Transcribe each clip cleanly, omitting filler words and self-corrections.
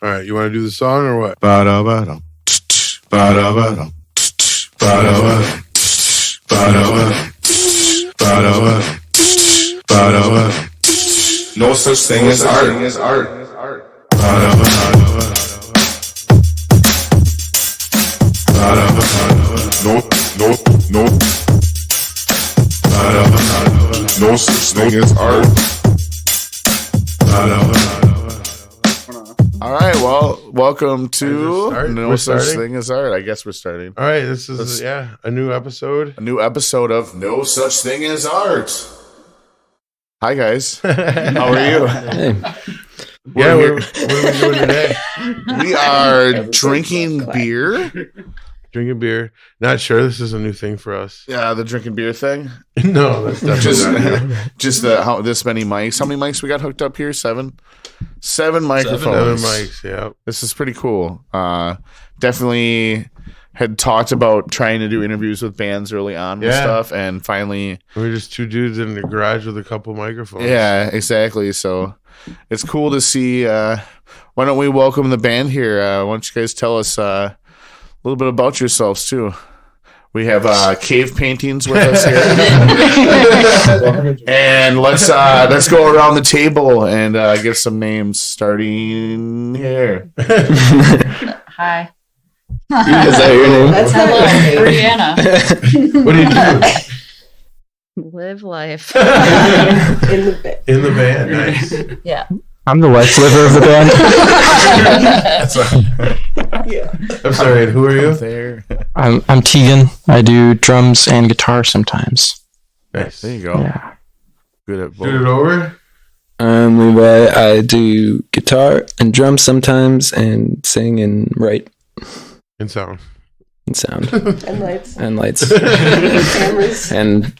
All right, you want to do the song or what? No such thing as art. No such thing as art. All right, well, welcome to No We're Such starting? Thing as Art. I guess we're starting. All right, this is a new episode. A new episode of No Such Thing as Art. Hi, guys. How are you? Yeah, what are we doing today? We are drinking beer. Drinking beer. Not sure this is a new thing for us. Yeah, the drinking beer thing. No, that's definitely not new. Just this many mics. How many mics we got hooked up here? Seven microphones. Seven mics, yeah. This is pretty cool. Definitely had talked about trying to do interviews with bands early on with stuff, and finally We're just two dudes in the garage with a couple microphones. yeah, exactly. So it's cool to see. Why don't we welcome the band here? Why don't you guys tell us a little bit about yourselves too? We have cave paintings with us here, and let's go around the table and get some names. Starting here. Hi. Is that your name? That's hello, Brianna. What do you do? Live life. In the band. Nice. Yeah. I'm the wife liver of the band. I'm sorry, and who are you? There. I'm Tegan. I do drums and guitar sometimes. Nice. There you go. Yeah. Good at Shoot both. it over. I'm Levi. I do guitar and drums sometimes, and sing and write And sound. and sound And lights. and lights Cameras. and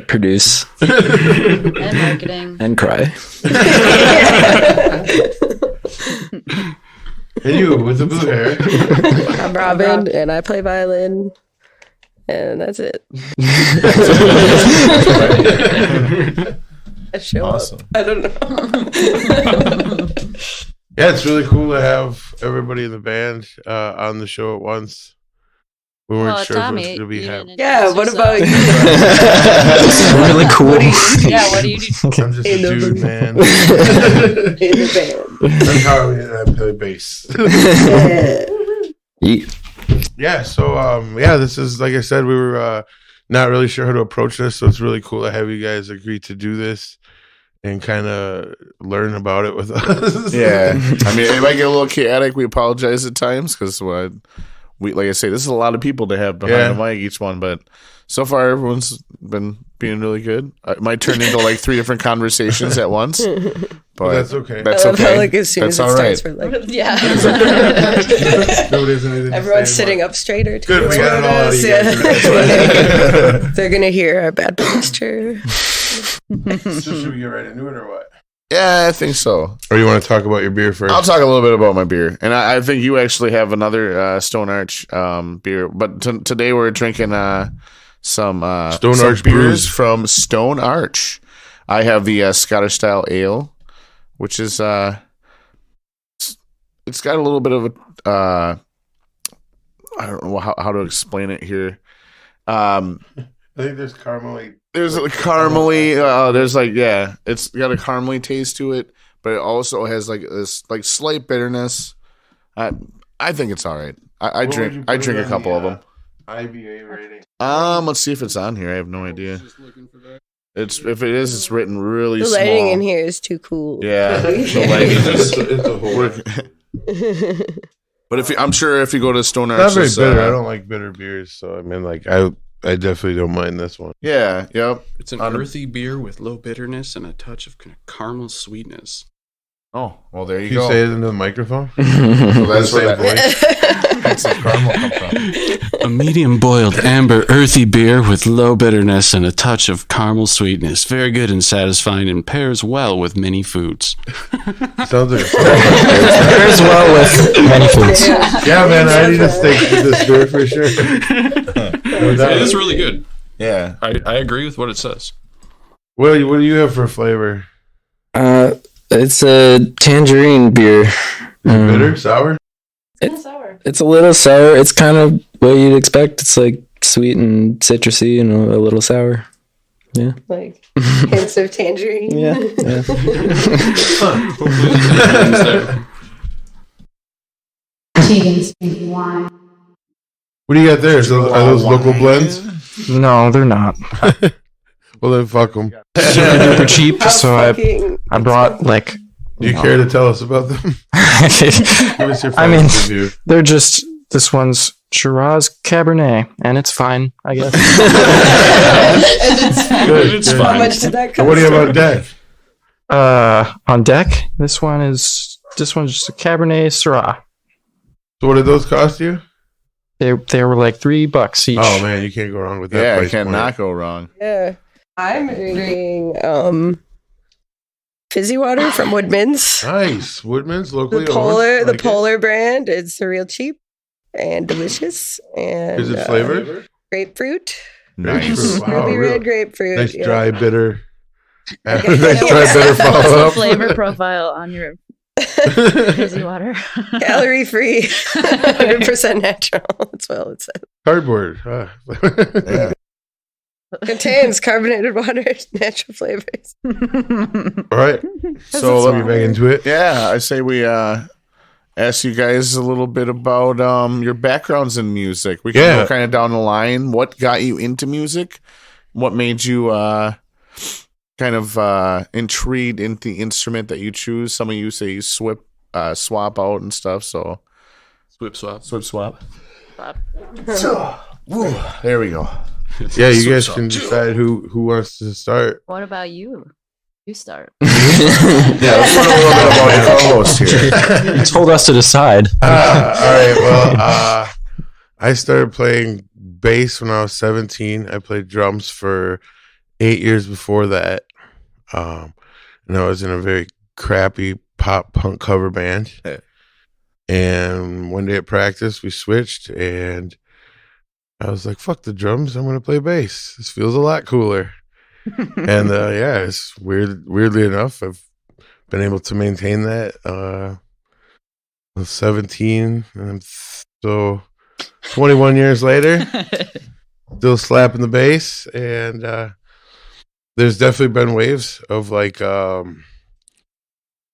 produce And marketing. and cry. And you with the blue hair. I'm Robin, and I play violin. And that's it. I show Awesome. up. I don't know. Yeah, it's really cool to have everybody in the band on the show at once. We weren't Well, sure if Tommy, it was going to be you happening. didn't Yeah, introduce what about yourself. you? This is really cool. Yeah, what do you do? I'm just a dude, man. In the I'm Harley and I play bass. band. Yeah. So this is, like I said, we were not really sure how to approach this, so it's really cool to have you guys agree to do this and kind of learn about it with us. Yeah, I mean, it might get a little chaotic. We apologize at times because we, like I say, this is a lot of people to have behind the mic each one, but so far everyone's been being really good. It might turn into like 3 different conversations at once, but that's okay. That's I love okay. how, like, as soon That's as it all starts, right. we're like, Yeah. Nobody has anything to everyone's say sitting about up straighter. Good, we got it all out of you guys. They're going to hear our bad posture. it. So should we get right into it or what? Yeah, I think so. Or you want to talk about your beer first? I'll talk a little bit about my beer, and I think you actually have another Stone Arch beer. But today we're drinking some Stone some Arch beers brews. from Stone Arch. I have the Scottish style ale, which is it's got a little bit of a I don't know how to explain it here. I think there's caramel. There's a caramely. It's got a caramely taste to it, but it also has like this like slight bitterness. I think it's all right. I drink a couple of them. IBA rating. Let's see if it's on here. I have no idea. If it is, it's written really The small. lighting in here is too cool. Yeah, the lighting is. It's a whole. But I'm sure if you go to Stone It's not Arch, very bitter. I don't like bitter beers, so I mean, like I definitely don't mind this one. Yeah, yep. It's an On- earthy beer with low bitterness and a touch of kind of caramel sweetness. Oh, well, there you Can you go. say it into the microphone? So that's where Same that's the caramel come from. A medium boiled amber earthy beer with low bitterness and a touch of caramel sweetness. Very good and satisfying and pairs well with many foods. Sounds like a Pairs well with many foods. yeah, man. I need a steak with this beer for sure. It is really good. Yeah. I agree with what it says. What do you have for flavor? It's a tangerine beer. Bitter, sour. Sour. It's a little sour. It's kind of what you'd expect. It's like sweet and citrusy and a little sour. Yeah. Like hints of tangerine. Yeah. Tegan's drinking wine. What do you got there? So, are those local blends? No, they're not. Well, then fuck them. Super duper cheap. So Fucking I brought like. Do you care to tell us about them? Give us your I mean, first review. they're just. This one's Shiraz Cabernet, and it's fine, I guess. Good, It's good. how fine. much did that So cost? what do you have on deck? On deck, this one's just a Cabernet Syrah. So what did those cost you? They were like $3 each. Oh man, you can't go wrong with that. Yeah, I price point. cannot go wrong. Yeah. I'm drinking fizzy water from Woodman's. Nice. Woodman's locally The Polar, owned. the Like it. Polar brand. It's real cheap and delicious. And Is it flavored? grapefruit. Nice. Wow, Ruby real- red grapefruit. Nice yeah. dry bitter. Okay. Nice dry bitter What's follow the up. flavor profile on your fizzy water? Calorie free, 100% natural. That's what it says. Cardboard. Yeah. Contains carbonated water, natural flavors. All right. So Let me back into it. yeah, I say we ask you guys a little bit about your backgrounds in music. We can Yeah. go kind of down the line. What got you into music? What made you kind of intrigued into the instrument that you choose? Some of you say you swap out and stuff. So Swip swap. swap. Woo, there we go. Yeah, you guys can decide who wants to start. What about you? You start. Yeah, let's learn a little bit about your co-host here. You told us to decide. All right. Well, I started playing bass when I was 17. I played drums for 8 years before that. And I was in a very crappy pop punk cover band. Yeah. And one day at practice, we switched, and I was like, fuck the drums. I'm going to play bass. This feels a lot cooler. And yeah, it's weirdly enough, I've been able to maintain that. I was 17, and I'm so 21 years later, still slapping the bass. And there's definitely been waves of like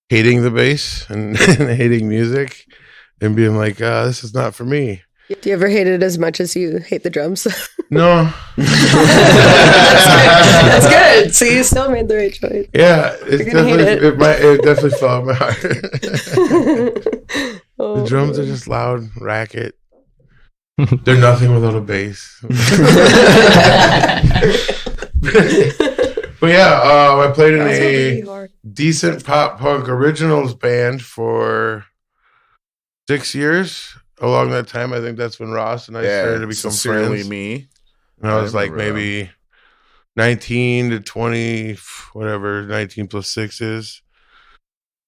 hating the bass and hating music and being like, this is not for me. Do you ever hate it as much as you hate the drums? No. That's good. So you still made the right choice. Yeah, it's You're gonna hate definitely it definitely fell on my heart. Oh, The drums are just loud, racket. They're nothing without a bass. But yeah, I played in a decent pop punk originals band for 6 years. Along that time, I think that's when Ross and I started to become sincerely friends. me. And I was like remember maybe 19 to 20, whatever 19 plus 6 is.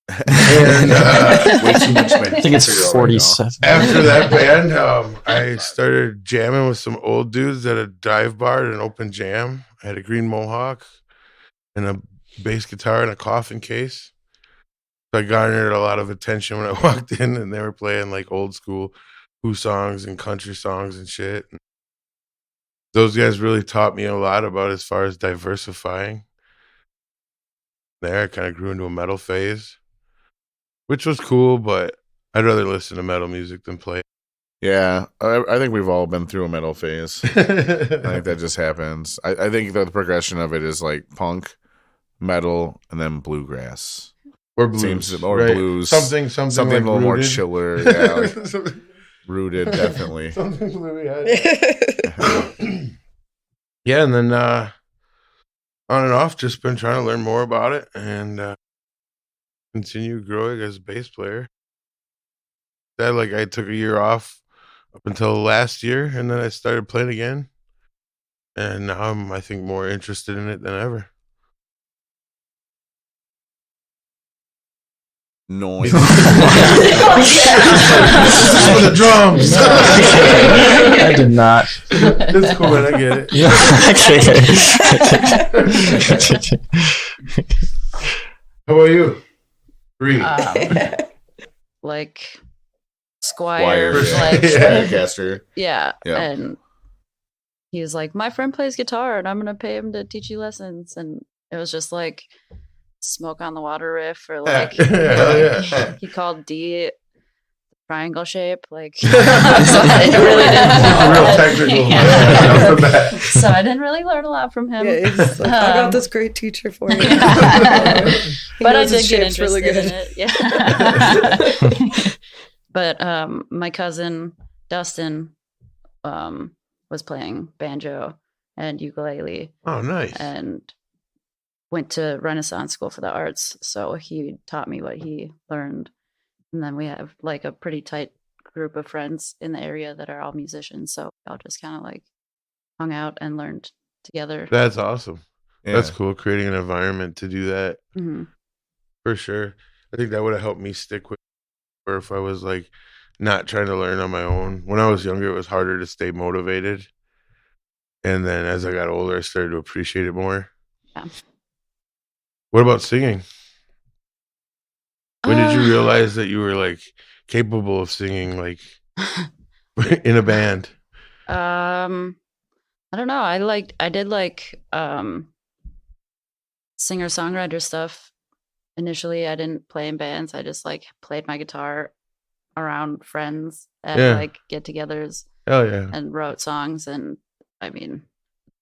And Way too much I think it's 47. after that band, I started jamming with some old dudes at a dive bar at an open jam. I had a green mohawk and a bass guitar and a coffin case. So I garnered a lot of attention when I walked in, and they were playing like old school Who songs and country songs and shit. Those guys really taught me a lot about as far as diversifying. There, I kind of grew into a metal phase, which was cool, but I'd rather listen to metal music than play. Yeah, I think we've all been through a metal phase. I think that just happens. I think that the progression of it is like punk, metal, and then bluegrass. Or blues. Blues. Something Something like a little more rooted. chiller. Yeah, like rooted, definitely. Something bluey, yeah, and then on and off, just been trying to learn more about it and continue growing as a bass player. That I took a year off up until last year, and then I started playing again, and now I'm I think more interested in it than ever. Noise. For the drums. I did not. It's cool, man. I get it. Yeah. How about you? Three. like Squire, yeah. like Stratocaster. yeah, Yeah. and he was like, my friend plays guitar, and I'm gonna pay him to teach you lessons, and it was just like Smoke on the Water riff, or like he called D triangle shape, like so I really didn't Real technical. Yeah. So I didn't really learn a lot from him. Yeah, he's like, I got this great teacher for you. But I did get interested really good. in it. Yeah. But my cousin Dustin was playing banjo and ukulele Oh, nice. and went to Renaissance School for the Arts. So he taught me what he learned. And then we have like a pretty tight group of friends in the area that are all musicians. So we all just kind of like hung out and learned together. That's awesome. Yeah. That's cool. Creating an environment to do that. Mm-hmm. For sure. I think that would have helped me stick with, or if I was like not trying to learn on my own. When I was younger, it was harder to stay motivated. And then as I got older, I started to appreciate it more. Yeah. What about singing? When did you realize that you were like capable of singing like in a band? I don't know. I did like singer-songwriter stuff. Initially, I didn't play in bands. I just like played my guitar around friends at like get-togethers. Hell yeah. And wrote songs. And I mean,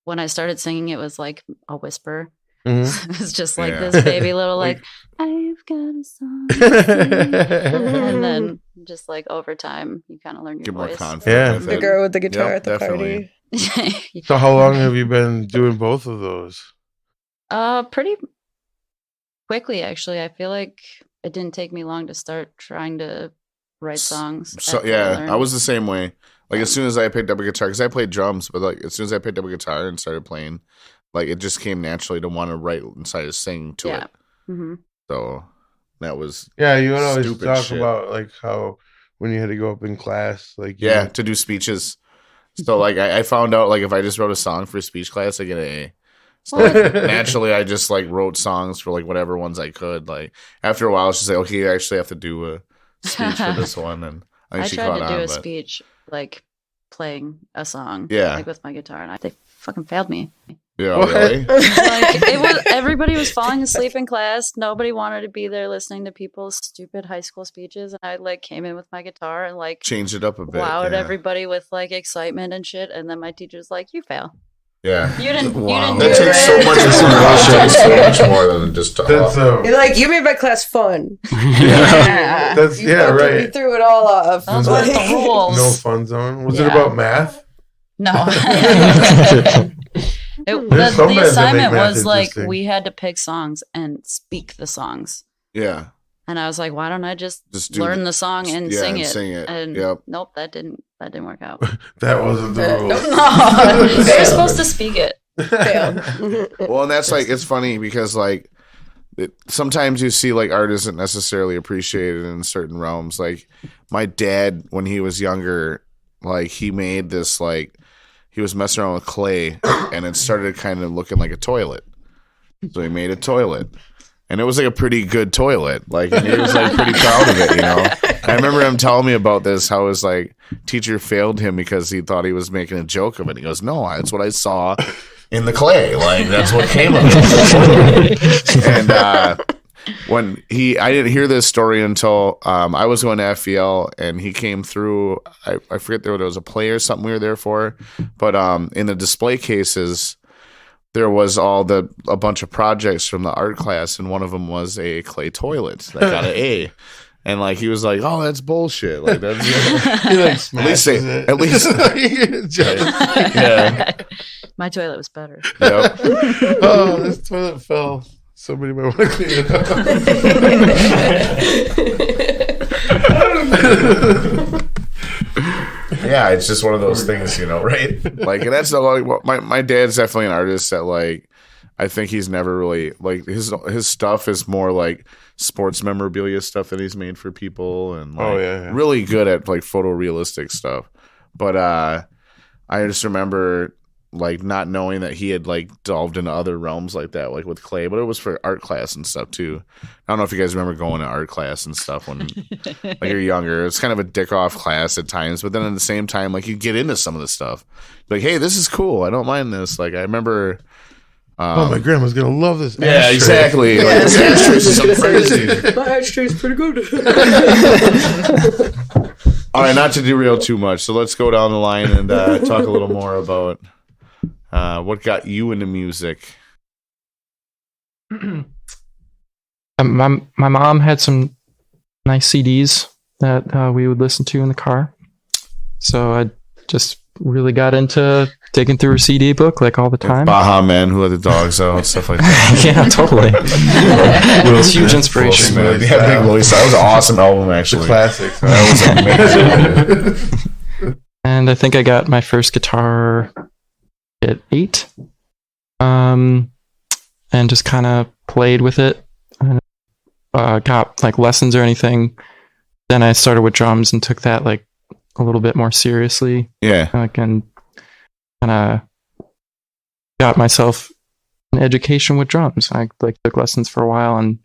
when I started singing, it was like a whisper. Mm-hmm. It was just like this baby little like I've got a song to sing. And then just like over time you kind of learn your Get voice. more confident with The it. girl with the guitar Yep, at the definitely. party. So how long have you been doing both of those? Pretty quickly actually. I feel like it didn't take me long to start trying to write songs. So after I yeah, learned. I was the same way. Like as soon as I picked up a guitar, because I played drums, but like as soon as I picked up a guitar and started playing, like it just came naturally to want to write inside of sing to it. Mm-hmm. So that was Yeah, you would always Stupid talk shit. about like how when you had to go up in class, like you yeah know- to do speeches. So like I found out like if I just wrote a song for speech class, I get an A. So like, naturally, I just like wrote songs for like whatever ones I could. Like after a while, it's just like okay, you actually have to do a speech for this one, and I think I she tried caught to on. do a but speech like playing a song, Yeah. like with my guitar, and they fucking failed me. yeah, What? really. Like it was, everybody was falling asleep in class. Nobody wanted to be there listening to people's stupid high school speeches, and I like came in with my guitar and like Change it up a bit. wowed yeah. everybody with like excitement and shit. And then my teacher's like, "You fail. Yeah. You didn't. Wow. You didn't That do takes it." so much consideration. It's so much more than just That's You're like, you made my class fun. that's You yeah, fucking- right. You threw it all off. Those were the Like- rules. No fun zone. Was it Yeah. about math? No. There's some The bands that make assignment math was like interesting. we had to pick songs and speak the songs. Yeah. And I was like, why don't I just Just do learn the- the song and yeah, sing and it? sing it. And Yep. nope, that didn't work out. That wasn't the rule. No, they're supposed to speak it. Well, and that's like it's funny because like sometimes you see like art isn't necessarily appreciated in certain realms. Like my dad, when he was younger, like he made this like he was messing around with clay, and it started kind of looking like a toilet. So he made a toilet. And it was like a pretty good toilet. Like, and he was like pretty proud of it, you know? I remember him telling me about this, how his like teacher failed him because he thought he was making a joke of it. He goes, no, that's what I saw in the clay. Like, that's what came of it. And I didn't hear this story until I was going to FVL and he came through. I forget there was a play or something we were there for. But in the display cases, there was a bunch of projects from the art class, and one of them was a clay toilet that got an A. And like he was like, "Oh, that's bullshit." Like that's He like smashes it. at least yeah. My toilet was better. Yep. Oh, this toilet fell. Somebody might want to clean it up. Yeah, it's just one of those things, you know, right? Like, and that's like my dad's definitely an artist that like I think he's never really like his stuff is more like sports memorabilia stuff that he's made for people and like, really good at like photorealistic stuff. But I just remember like not knowing that he had like delved into other realms like that, like with clay, but it was for art class and stuff too. I don't know if you guys remember going to art class and stuff when like you're younger. It's kind of a dick off class at times, but then at the same time, like you get into some of the stuff. Like, hey, this is cool. I don't mind this. Like I remember. My grandma's gonna love this. Yeah, ashtray. exactly. Yeah, Like, this ashtray is so crazy. My ashtray's pretty good. All right, not to derail too much. So let's go down the line and talk a little more about what got you into music. My mom had some nice CDs that we would listen to in the car, so I just really got into digging through her CD book like all the time. Baha Men, Who Let the Dogs Out, stuff like that. Yeah, totally. It was huge inspiration. Yeah, Big Willie Style. That was an awesome album, actually. Classic. That was amazing. And I think I got my first guitar at 8, and just kind of played with it. Got like lessons or anything. Then I started with drums and took that like a little bit more seriously. Yeah. Like, and kind of got myself an education with drums. I like took lessons for a while, and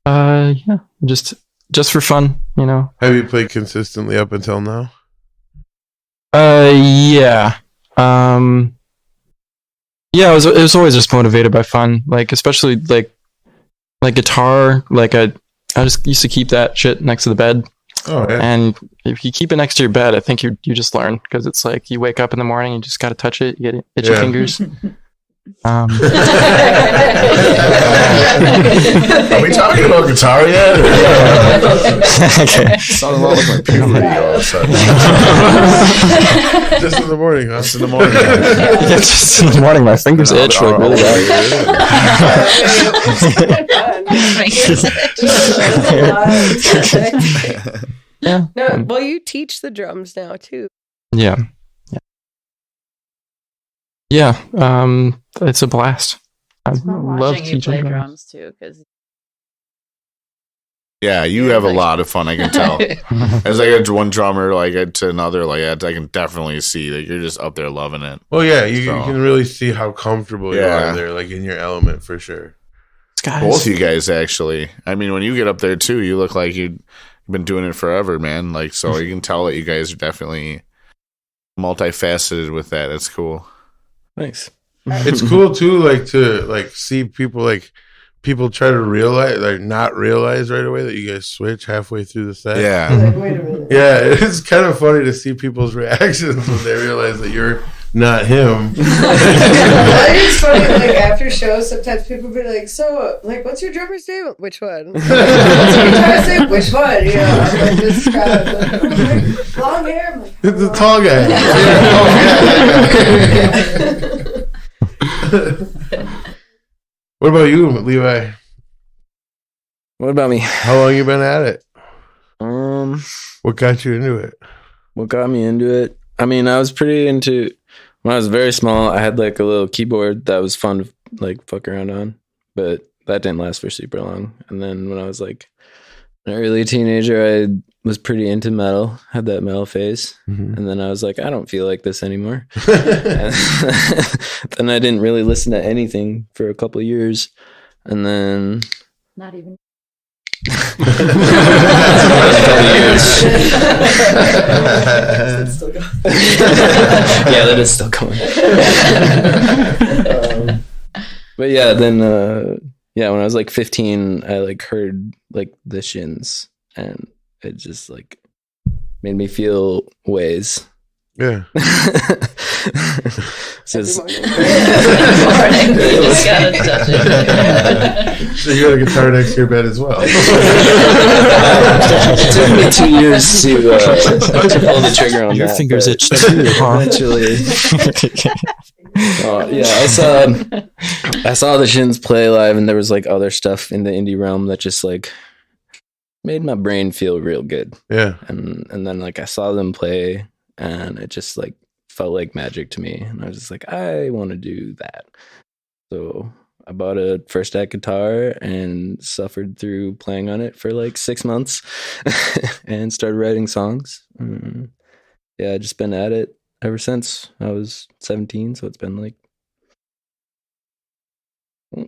yeah, just for fun, you know. Have you played consistently up until now? Yeah. Yeah, it was always just motivated by fun. Like especially like guitar, like I just used to keep that shit next to the bed. Oh, yeah. And if you keep it next to your bed, I think you just learn, because it's like you wake up in the morning, you just got to touch it, you get itchy fingers. Are we talking about guitar yet? Okay. Sounded a lot like my puberty all of a sudden. Just in the morning, huh? Just in the morning. Yeah, just in the morning, my fingers itch like really bad. Yeah. No, well, you teach the drums now too. Yeah. It's a blast. I love Watching you teaching play drums. drums too, because Yeah, you have a lot of fun, I can tell. As I get one drummer to another, like I can definitely see that you're just up there loving it. Well, yeah, you So- can really see how comfortable you Yeah. are there, like in your element for sure. Guys. Both of you guys, actually. I mean, when you get up there too, you look like you've been doing it forever, man. Like, so you can tell that you guys are definitely multifaceted with that. That's cool. Thanks. It's cool too, like to like see people try to realize, like not realize right away that you guys switch halfway through the set. Yeah. Like, wait a minute. Yeah, it's kind of funny to see people's reactions when they realize that you're not him. I think it's funny, like after shows, sometimes people be like, "So, like, what's your drummer's name? Which one? What's your guitar's name? Which one?" Yeah, I'm like, just kind of like, long hair. I'm like, It's the tall guy. What about you, Levi? What about me? How long you been at it? Um, What got you into it? what got me into it? I mean, I was pretty into when I was very small. I had like a little keyboard that was fun to like fuck around on, but that didn't last for super long. And then when I was like an early teenager, I was pretty into metal, had that metal phase. Mhm. And then I was like, I don't feel like this anymore. And then I didn't really listen to anything for a couple of years. And then not even. It's still going. yeah, that is still going. But yeah, then when I was like 15, I like heard like the Shins, and it just like made me feel ways. Yeah. Just- Just gotta touch it. So you got a guitar next to your bed as well. it took me 2 years to pull the trigger on Your that. fingers but itch too, huh? Eventually. Yeah, I saw the Shins play live, and there was like other stuff in the indie realm that just like made my brain feel real good. Yeah. And then like I saw them play, and it just like felt like magic to me, and I was just like, I want to do that. So I bought a first act guitar and suffered through playing on it for like 6 months and started writing songs. Yeah, I just been at it ever since I was 17. So it's been like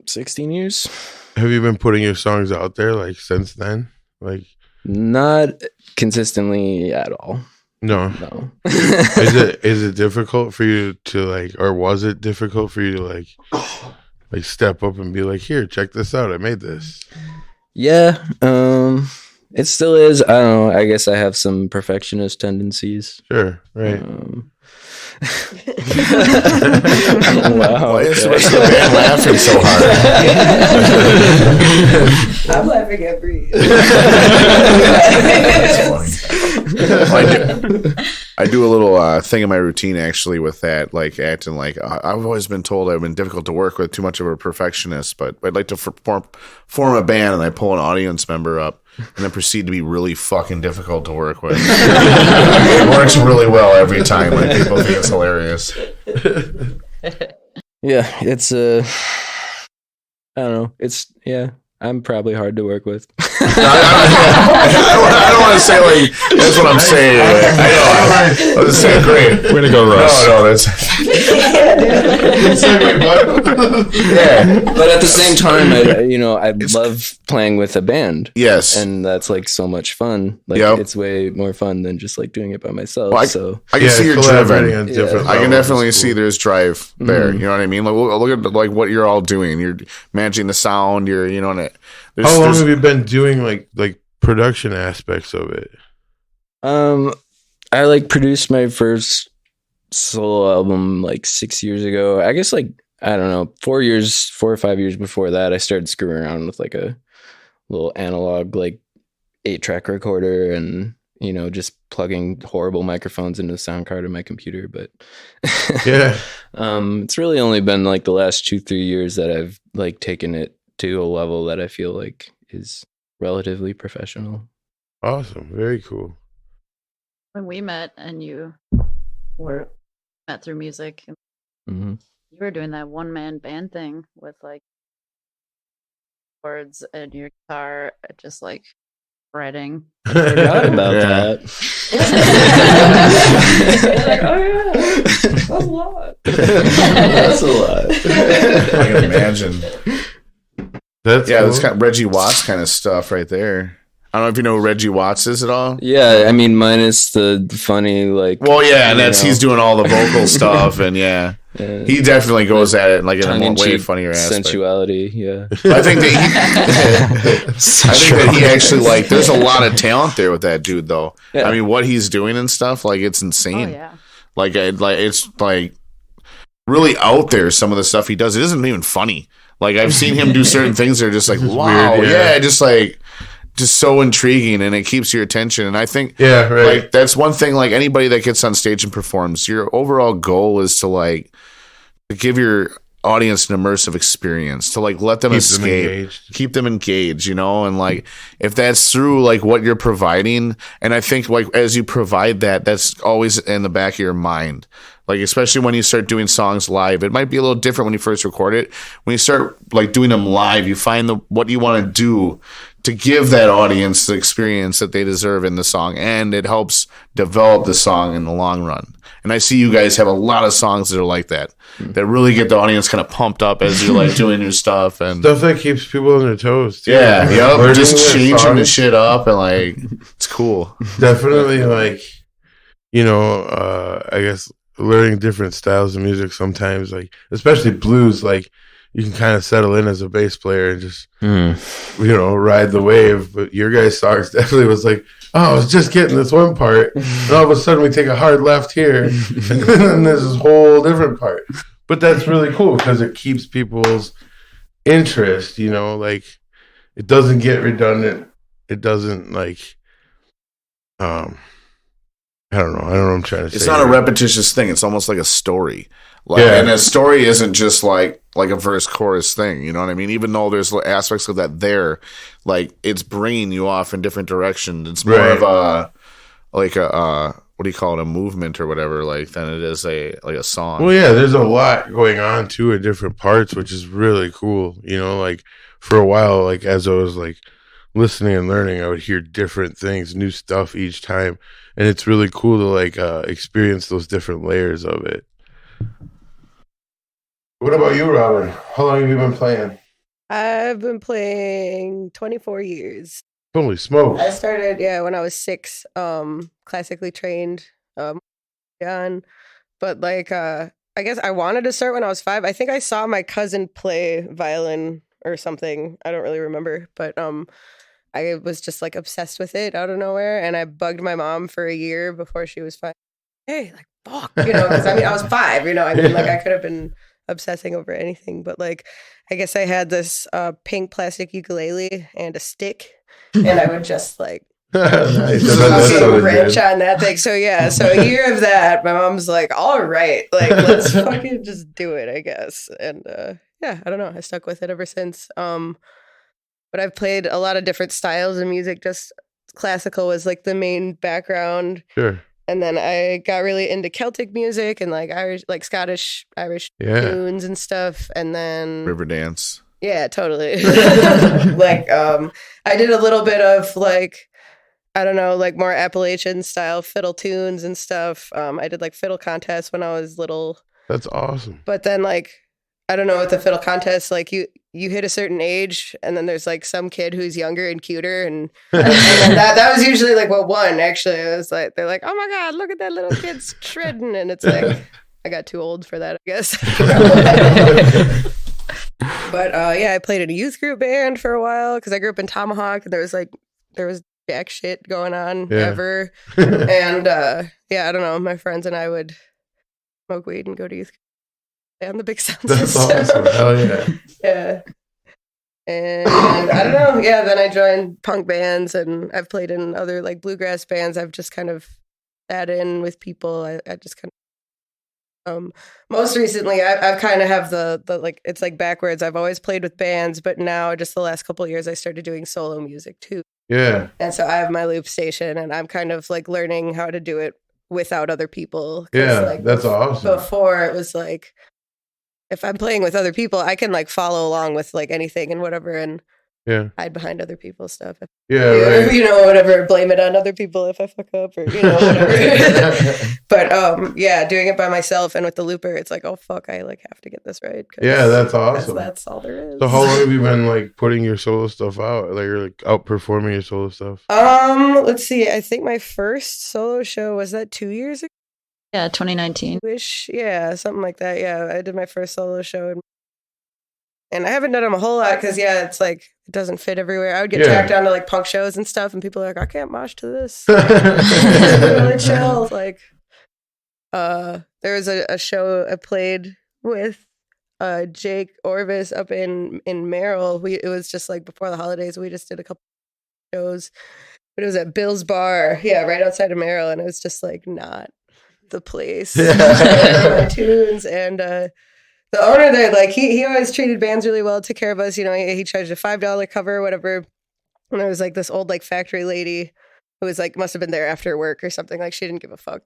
16 years. Have you been putting your songs out there like since then? Like, Not consistently at all. no. No. Is it difficult for you to like, or was it difficult for you to like step up and be like, here, check this out, I made this? Yeah. It still is. I don't know. I guess I have some perfectionist tendencies. Sure, right. Wow. Why is the rest of the band laughing so hard? I'm laughing at Bree. I do a little thing in my routine actually with that, like acting like I've always been told I've been difficult to work with, too much of a perfectionist, but I'd like to form a band, and I pull an audience member up and then proceed to be really fucking difficult to work with. It works really well every time. Like, people think it's hilarious. Yeah, it's I don't know. I'm probably hard to work with. I don't want to say like that's what I'm saying. I know. I was saying great. Way to go, Russ. No, that's yeah. But at the same time, I love playing with a band. Yes, And that's like so much fun. Like Yep. it's way more fun than just like doing it by myself. Well, so I can see you're collaborating driven. on different I can levels definitely is see cool. there's drive there. You know what I mean? Like, look at like what you're all doing. You're managing the sound. You're and it. How long have you been doing like production aspects of it? I like produced my first solo album like 6 years ago. I guess like I don't know, 4 or 5 years before that, I started screwing around with like a little analog like 8-track recorder and just plugging horrible microphones into the sound card of my computer. But Yeah. it's really only been like the last 2-3 years that I've like taken it to a level that I feel like is relatively professional. Awesome. Very cool. When we met and you were met through music, Mm-hmm. you were doing that one-man band thing with like chords and your guitar, just like fretting. Forgot about that. Like, oh yeah, that's a lot. That's a lot. I can imagine. That's Yeah, cool. that's kind of Reggie Watts kind of stuff right there. I don't know if you know who Reggie Watts is at all. Yeah, I mean, minus the funny like. Well, yeah, and that's you know. he's doing all the vocal stuff, and yeah, he definitely goes at it like in a way tongue-in-cheek funnier aspect. sensuality. Yeah, I think that he actually like. There's a lot of talent there with that dude, though. Yeah. I mean, what he's doing and stuff, like it's Oh insane. yeah. Like it's like really out there. Some of the stuff he does, it isn't even funny. Like I've seen him do certain things that are just like, wow, weird, yeah, just so intriguing, and it keeps your attention. And I think, Yeah, right. like that's one thing. Like anybody that gets on stage and performs, your overall goal is to give your audience an immersive experience, to like let them Keep them escape, engaged. keep them engaged, and like if that's through like what you're providing, and I think like as you provide that, that's always in the back of your mind. Like especially when you start doing songs live, it might be a little different when you first record it. When you start like doing them live, you find what you want to do to give that audience the experience that they deserve in the song, and it helps develop the song in the long run. And I see you guys have a lot of songs that are like that really get the audience kind of pumped up as you're like doing your stuff and Stuff that keeps people on their toes too. yeah, yep, Learning just their changing the songs. shit up and like it's cool. Definitely like I guess learning different styles of music sometimes, like especially blues, like you can kind of settle in as a bass player and just ride the wave. But your guys' songs definitely was like, oh, I was just getting this one part, and all of a sudden we take a hard left here, and then there's this whole different part. But that's really cool because it keeps people's interest. Like it doesn't get redundant. It doesn't like I don't know what I'm trying to say. It's not a repetitious thing. It's almost like a story. Yeah. And a story isn't just like a verse chorus thing. You know what I mean? Even though there's aspects of that there, like it's bringing you off in different directions. It's more Right. of a what do you call it? A movement or whatever, like than it is a song. Well, yeah, there's a lot going on too in different parts, which is really cool. Like for a while, like as I was like listening and learning, I would hear different things, new stuff each time, and it's really cool to like experience those different layers of it. What about you, Robin? How long have you been playing? I've been playing 24 years. Holy smokes! I started, when I was 6, classically trained, young. But like, I guess I wanted to start when I was 5. I think I saw my cousin play violin or something. I don't really remember, but I was just like obsessed with it out of nowhere, and I bugged my mom for a year before she was fine. Hey, like fuck, because I mean I was 5, like I could have been obsessing over anything, but like I guess I had this pink plastic ukulele and a stick, and I would just like Nice. fucking wrench on that thing. So a year of that, my mom's like, all right, like let's fucking just do it, I guess. And I don't know, I stuck with it ever since. But I've played a lot of different styles of music. Just classical was like the main background. Sure. And then I got really into Celtic music and like Irish, like Scottish, Irish tunes and stuff. And then River dance. Yeah, totally. Like, I did a little bit of like, I don't know, like more Appalachian style fiddle tunes and stuff. I did like fiddle contests when I was little. That's awesome. But then like, I don't know, with the fiddle contest, like you hit a certain age and then there's like some kid who's younger and cuter. And that was usually like what won, actually. It was like, they're like, oh my God, look at that little kid shredding. And it's like, I got too old for that, I guess. But I played in a youth group band for a while because I grew up in Tomahawk. And there was jack shit going on ever. And I don't know, my friends and I would smoke weed and go to youth group on the big sound That's system. awesome. Hell yeah. Yeah. And I don't know. Yeah, then I joined punk bands and I've played in other like bluegrass bands. I've just kind of sat in with people. I just kind of most recently I've kind of have the like, it's like backwards. I've always played with bands, but now just the last couple of years I started doing solo music too. Yeah. And so I have my loop station and I'm kind of like learning how to do it without other people. Yeah, like, that's awesome. Before it was like, if I'm playing with other people, I can like follow along with like anything and whatever and hide behind other people's stuff. Yeah, right. Whatever, blame it on other people if I fuck up or, whatever. But doing it by myself and with the looper, it's like, oh fuck, I like have to get this right. Yeah, that's awesome. That's all there is. So how long have you been like putting your solo stuff out? Like you're like outperforming your solo stuff? Let's see. I think my first solo show was that 2 years ago. Yeah, 2019. Yeah, something like that. Yeah, I did my first solo show. And I haven't done them a whole lot because, it's like, it doesn't fit everywhere. I would get tracked down to like punk shows and stuff, and people are like, I can't mosh to this. Really chill. Like, there was a show I played with Jake Orvis up in Merrill. It was just like before the holidays. We just did a couple shows. But it was at Bill's Bar. Yeah, right outside of Merrill. And it was just like not the place. My tunes and the owner there, like he always treated bands really well, took care of us. He charged a $5 cover or whatever. And there was like this old like factory lady who was like must have been there after work or something. Like she didn't give a fuck.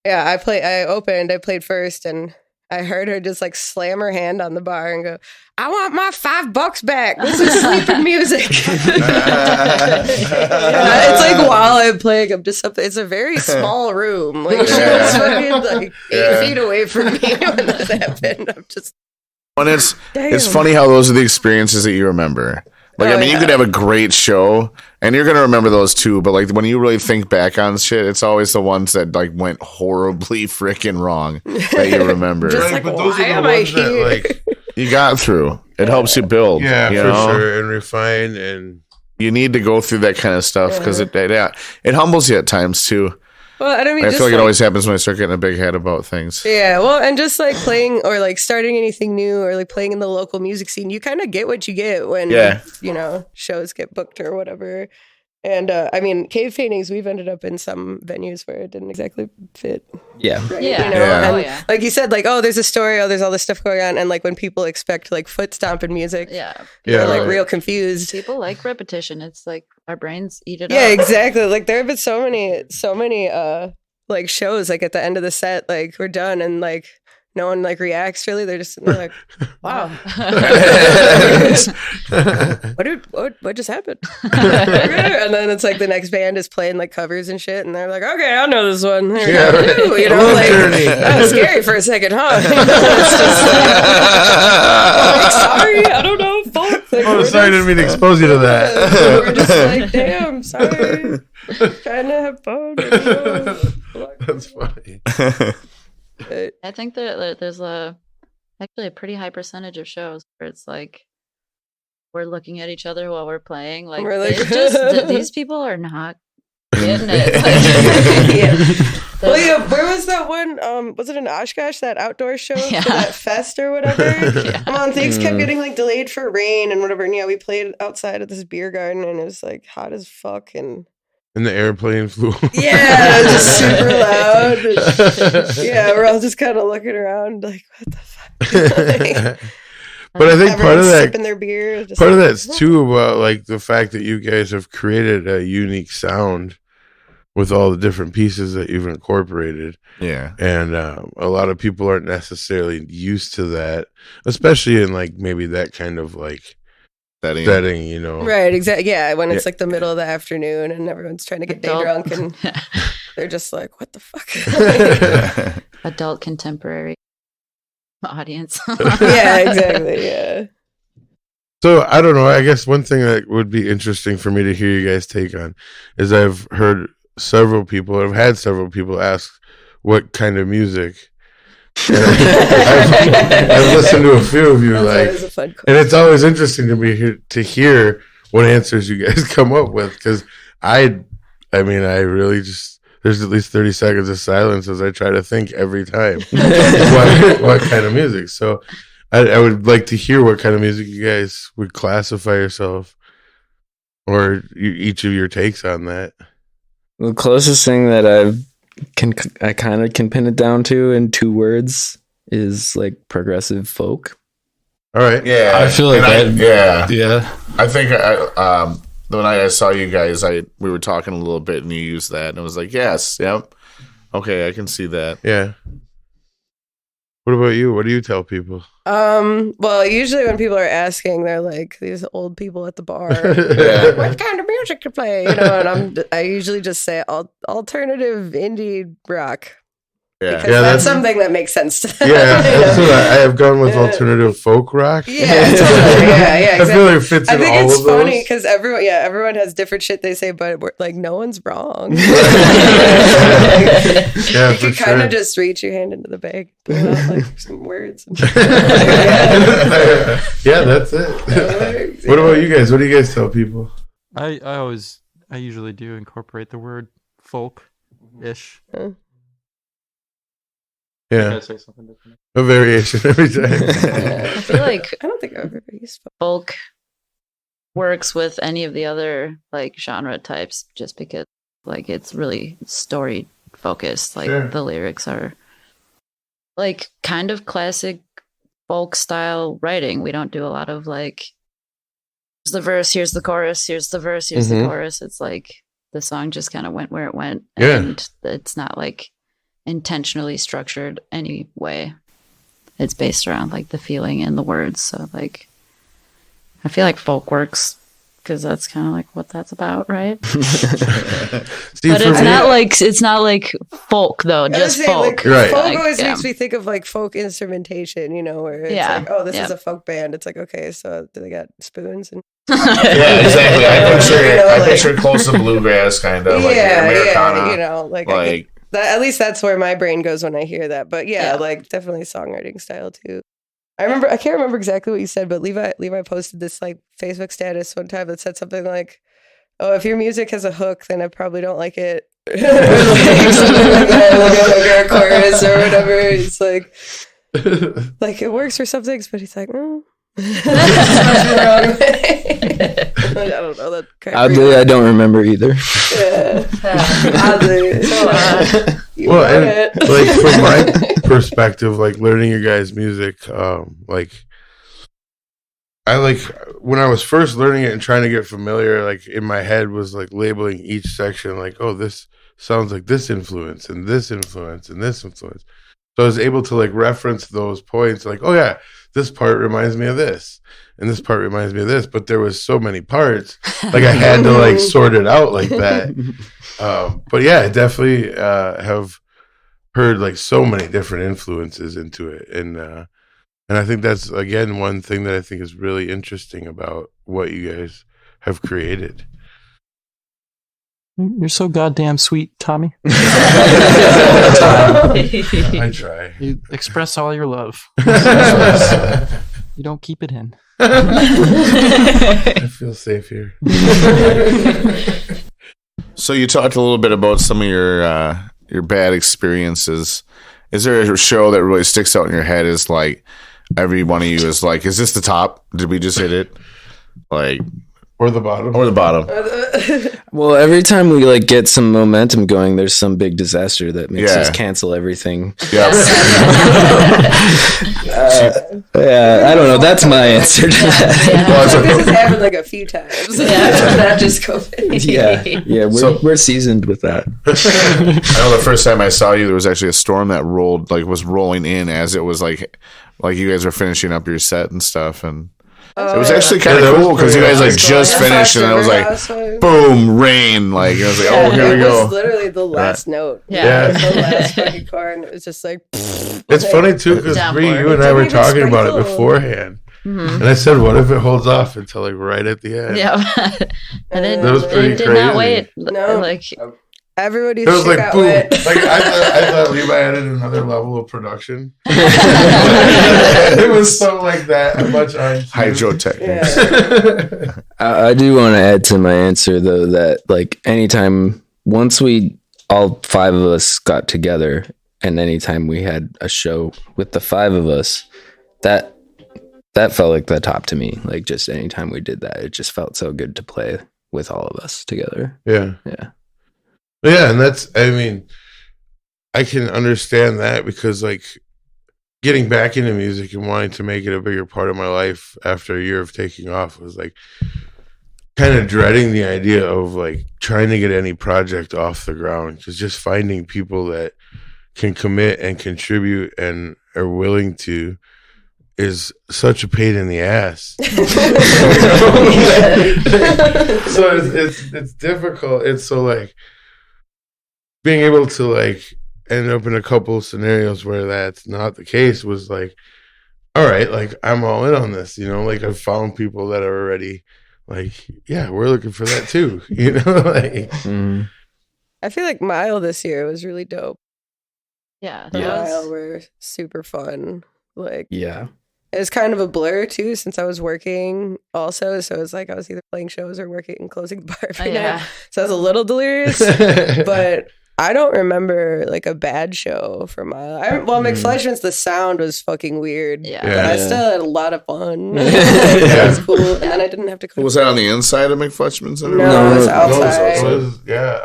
I played first and I heard her just like slam her hand on the bar and go, I want my $5 back. This is sleeping music. It's like while I'm playing, I'm just something. It's a very small room. Like she was fucking like 8 feet away from me when that happened. I'm just. And it's funny how those are the experiences that you remember. Like, you could have a great show, and you're going to remember those too, but, like, when you really think back on shit, it's always the ones that, like, went horribly freaking wrong that you remember. Just like, but those why are the ones that, like, you got through. It helps you build. Yeah, you for know? sure, and refine, and... You need to go through that kind of stuff, because it humbles you at times, too. Well, I mean, I feel like it always happens when I start getting a big head about things. Yeah, well, and just like playing or like starting anything new or like playing in the local music scene, you kind of get what you get when, shows get booked or whatever. And I mean, cave paintings, we've ended up in some venues where it didn't exactly fit. Yeah. Right? Yeah. And like you said, like, there's a story, there's all this stuff going on. And like when people expect like foot stomping music, they're like real confused. People like repetition. It's like our brains eat it up. Yeah, exactly. Like there have been so many like shows like at the end of the set, like we're done and like no one like reacts really. They're like, wow. what just happened? And then it's like the next band is playing like covers and shit, and they're like, okay, I know this one. Yeah. You know, like that was scary for a second, huh? It's just like, sorry, I don't know. Fuck. Like, Oh, sorry, I didn't mean to expose you to that. We're just like, damn, sorry. Trying to have fun. That's funny. I think that there's actually a pretty high percentage of shows where it's like we're looking at each other while we're playing. Like, We're like- these people are not getting it. Well, yeah, where was that one? Was it in Oshkosh, that outdoor show for that fest or whatever? Things kept getting like delayed for rain and whatever. And yeah, we played outside at this beer garden and it was like hot as fuck and And the airplane flew. yeah, just super loud. Yeah, we're all just kind of looking around like, what the fuck? Like, But I think part of everyone's that, sipping their beer. Just part of like, that's too about like the fact that you guys have created a unique sound with all the different pieces that you've incorporated. Yeah. And a lot of people aren't necessarily used to that, especially in like maybe that kind of like setting, you know. Right, exactly. Yeah, when it's like the middle of the afternoon and everyone's trying to get day drunk and they're just like, what the fuck? Adult contemporary audience. Yeah, exactly. Yeah. So I don't know. I guess one thing that would be interesting for me to hear you guys take on is I've had several people ask what kind of music. And I've listened to a few of you, and it's always interesting to me to hear what answers you guys come up with, because I really just, there's at least 30 seconds of silence as I try to think every time what kind of music. So I would like to hear what kind of music you guys would classify yourself, or each of your takes on that. The closest thing that I kind of can pin it down to in 2 words is like progressive folk. All right. Yeah. I feel like yeah. Yeah. I think when I saw you guys, we were talking a little bit and you used that and I was like, yes, yep. Okay, I can see that. Yeah. What about you? What do you tell people? Well, usually when people are asking, they're like these old people at the bar. Yeah. What kind of music to play? You know, and I usually just say alternative indie rock. Yeah. Because that's something that makes sense to them. Yeah, that's what I have gone with alternative folk rock. Yeah, totally. Yeah, I exactly. feel like it fits in all of those. I think it's funny because everyone has different shit they say, but like no one's wrong. Yeah, you can for kind sure. of just reach your hand into the bag, pull out like some words. Yeah, that's it. What about you guys? What do you guys tell people? I usually do incorporate the word folk-ish. Yeah, Say something different. a variation every time. I feel like I don't think I've ever used folk works with any of the other like genre types just because like it's really story focused. Like Sure. the lyrics are like kind of classic folk style writing. We don't do a lot of like here's the verse, here's the chorus, here's the verse, here's the chorus. It's like the song just kind of went where it went. Yeah. And it's not like intentionally structured anyway. It's based around like the feeling and the words. So like I feel like folk works because that's kind of like what that's about, right? See, But for it's not like folk though, just folk. Right. Folk Like, always yeah. makes me think of like folk instrumentation, you know, where it's like, oh, this is a folk band. It's like, okay, so do they got spoons and Yeah, exactly. I like- picture close to bluegrass kind of like Americana. yeah, you know, like at least that's where my brain goes when I hear that. But yeah, like definitely songwriting style too. I can't remember exactly what you said, but Levi posted this like Facebook status one time that said something like, "Oh, if your music has a hook, then I probably don't like it." Like something like that, like a chorus or whatever. It's like it works for some things, but he's like, I don't know that. Oddly, I don't remember either. Yeah. Oddly. well, and like from my perspective, like learning your guys' music, like I like when I was first learning it and trying to get familiar, like in my head was like labeling each section like, oh, this sounds like this influence and this influence and this influence. So I was able to like reference those points, like, oh yeah, this part reminds me of this, and this part reminds me of this. But there was so many parts, like I had to like sort it out like that. But yeah, I definitely have heard like so many different influences into it, and I think that's again one thing that I think is really interesting about what you guys have created. You're so goddamn sweet, Tommy. I try. You express all your love. You don't keep it in. I feel safe here. So you talked a little bit about some of your bad experiences. Is there a show that really sticks out in your head? Is like every one of you is like, is this the top? Did we just hit it? Like, or the bottom? Or the bottom. Well, every time we like get some momentum going, there's some big disaster that makes us cancel everything. Yeah. Yeah, I don't know. That's my answer to that. Yeah. This has happened like a few times. Not just COVID. Yeah, we're seasoned with that. I know the first time I saw you, there was actually a storm that was rolling in as it was like you guys were finishing up your set and stuff, and it was actually kind of cool because you guys like just finished, and it was like, boom, rain. Like, I was like, oh, here we go. It was literally the last note. Yeah. It was the last fucking chord, and it was just like. It's funny too because you and I were talking about it beforehand, and I said, "What if it holds off until like right at the end?" Yeah, and it, that was pretty it did crazy. not wait. No. Like everybody it was shook like out boom. wet. Like I thought Levi added another level of production. It was so like that much hydrotechnics. Yeah. I do want to add to my answer though that like anytime once we all five of us got together and anytime we had a show with the five of us, that felt like the top to me. Like just anytime we did that, it just felt so good to play with all of us together. Yeah. Yeah, and I mean, I can understand that because like getting back into music and wanting to make it a bigger part of my life after a year of taking off was like kind of dreading the idea of like trying to get any project off the ground, because just finding people that can commit and contribute and are willing to is such a pain in the ass. So it's difficult. It's so like being able to like end up in a couple of scenarios where that's not the case was like, all right, like I'm all in on this, like I've found people that are already like, yeah, we're looking for that too, like. I feel like Mile this year was really dope. yeah, Mile were super fun. Like, yeah. it was kind of a blur too since I was working also. So it was like I was either playing shows or working and closing the bar every night. So I was a little delirious, but I don't remember like a bad show for Mile. McFleshman's the sound was fucking weird. Yeah. But I still had a lot of fun. It was cool. And then I didn't have to cook. Was that on the inside of McFleshman's? No, it was outside.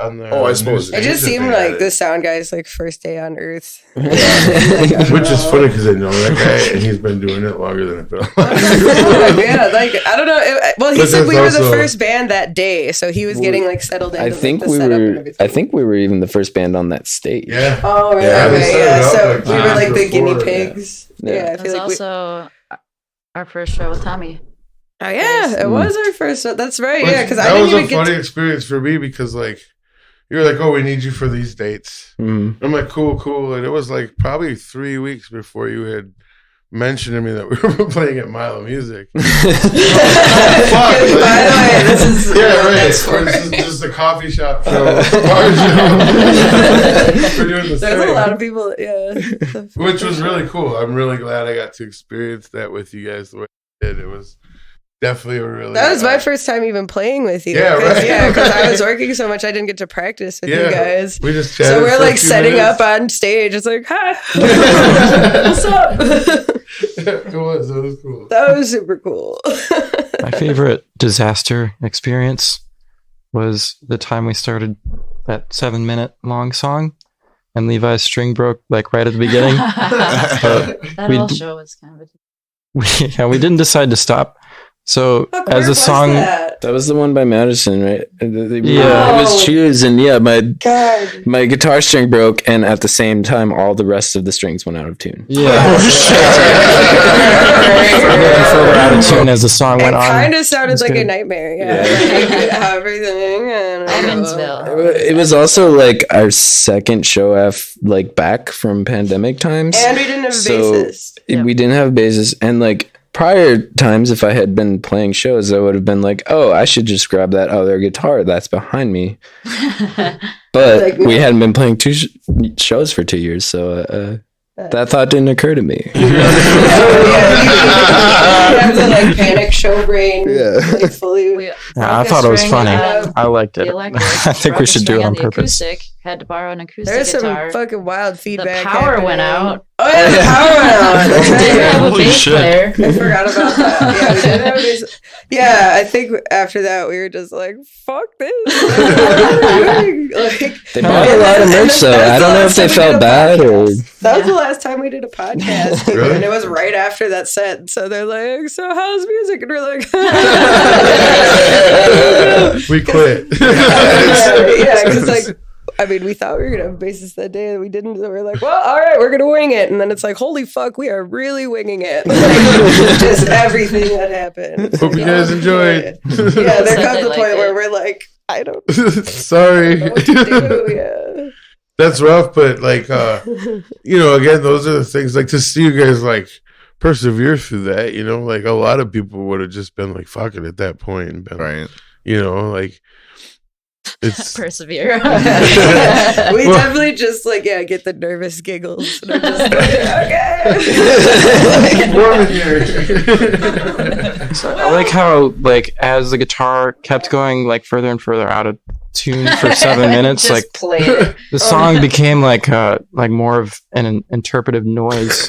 On the. Oh, I suppose. It just seemed like the sound guy's like first day on Earth. Which is funny because I know that guy and he's been doing it longer than I've been alive. Yeah, like I don't know. He said we were the first band that day, so he was getting like settled into I think the we setup and were. everything. I think we were even the first band on that stage. Yeah. Oh, really? Yeah, they Okay, set yeah. it up So like we were like the before, guinea pigs. Yeah. Yeah, I It was feel like also our first show with Tommy. Oh yeah, it was our first. That's right. Yeah, because I that didn't was even a get. funny experience for me because like you were like, oh, we need you for these dates. Mm-hmm. I'm like, cool. And it was like probably 3 weeks before you had mentioned to me that we were playing at Milo Music. By the way, this is This is just a coffee shop show, bar show. We're doing the There's same. a lot of people. Yeah, Which was really cool. I'm really glad I got to experience that with you guys the way I did. It was definitely a really. That was my first time even playing with you. Yeah, right. Yeah, because I was working so much, I didn't get to practice with you guys. We just chatted So we're for a like few setting minutes. up on stage. It's like, hi, what's up? It was cool. That was super cool. My favorite disaster experience was the time we started that 7-minute long song and Levi's string broke like right at the beginning. That we whole d- show was kind of we didn't decide to stop. So Fuck, as where the was song that? That was the one by Madison, right? Yeah. It was Choose, and God. my guitar string broke, and at the same time, all the rest of the strings went out of tune. Yeah. Further out of tune as the song It went on. kind of sounded like a good. nightmare. Yeah. Like, everything. And Evansville. It was also like our second show back from pandemic times. And we didn't have a So bassist. we didn't have bases, and like prior times, if I had been playing shows, I would have been like, "Oh, I should just grab that other guitar that's behind me." But Like, we hadn't been playing shows for 2 years, so that thought didn't occur to me. You have the like panic show brain. Like, fully. Yeah, I thought it was funny. I liked it. The electric. I think we should do it on purpose. Acoustic. Had to borrow an acoustic There's some guitar. fucking wild The feedback. power happening. went out. Oh yeah, the power went out. That's We didn't right. have a Holy bass shit. player. I forgot about that. Yeah, we did have a bass. Yeah, I think after that we were just like, "Fuck this." Like, They bought a lot of merch, though. I don't know if they felt bad or. that was the last time we did a podcast, Really? and it was right after that set. So they're like, "So how's music?" And we're like, We quit. "Yeah," because like. I mean, we thought we were gonna have a bassist that day, and we didn't. So we're like, "Well, all right, we're gonna wing it." And then it's like, "Holy fuck, we are really winging it!" Like, just everything that happened. Hope you guys enjoyed. Yeah, there Said comes they a liked point where it. we're like, "I don't Sorry. know what to do." Yeah. That's rough, but like again, those are the things, like, to see you guys like persevere through that, like a lot of people would have just been like, fuck it at that point and been Right. like it's Persevere. We definitely just get the nervous giggles. And I'm just like, okay. warm in here. So I like how as the guitar kept going further and further out of tune for 7 minutes, Just played it. the song became more of an interpretive noise.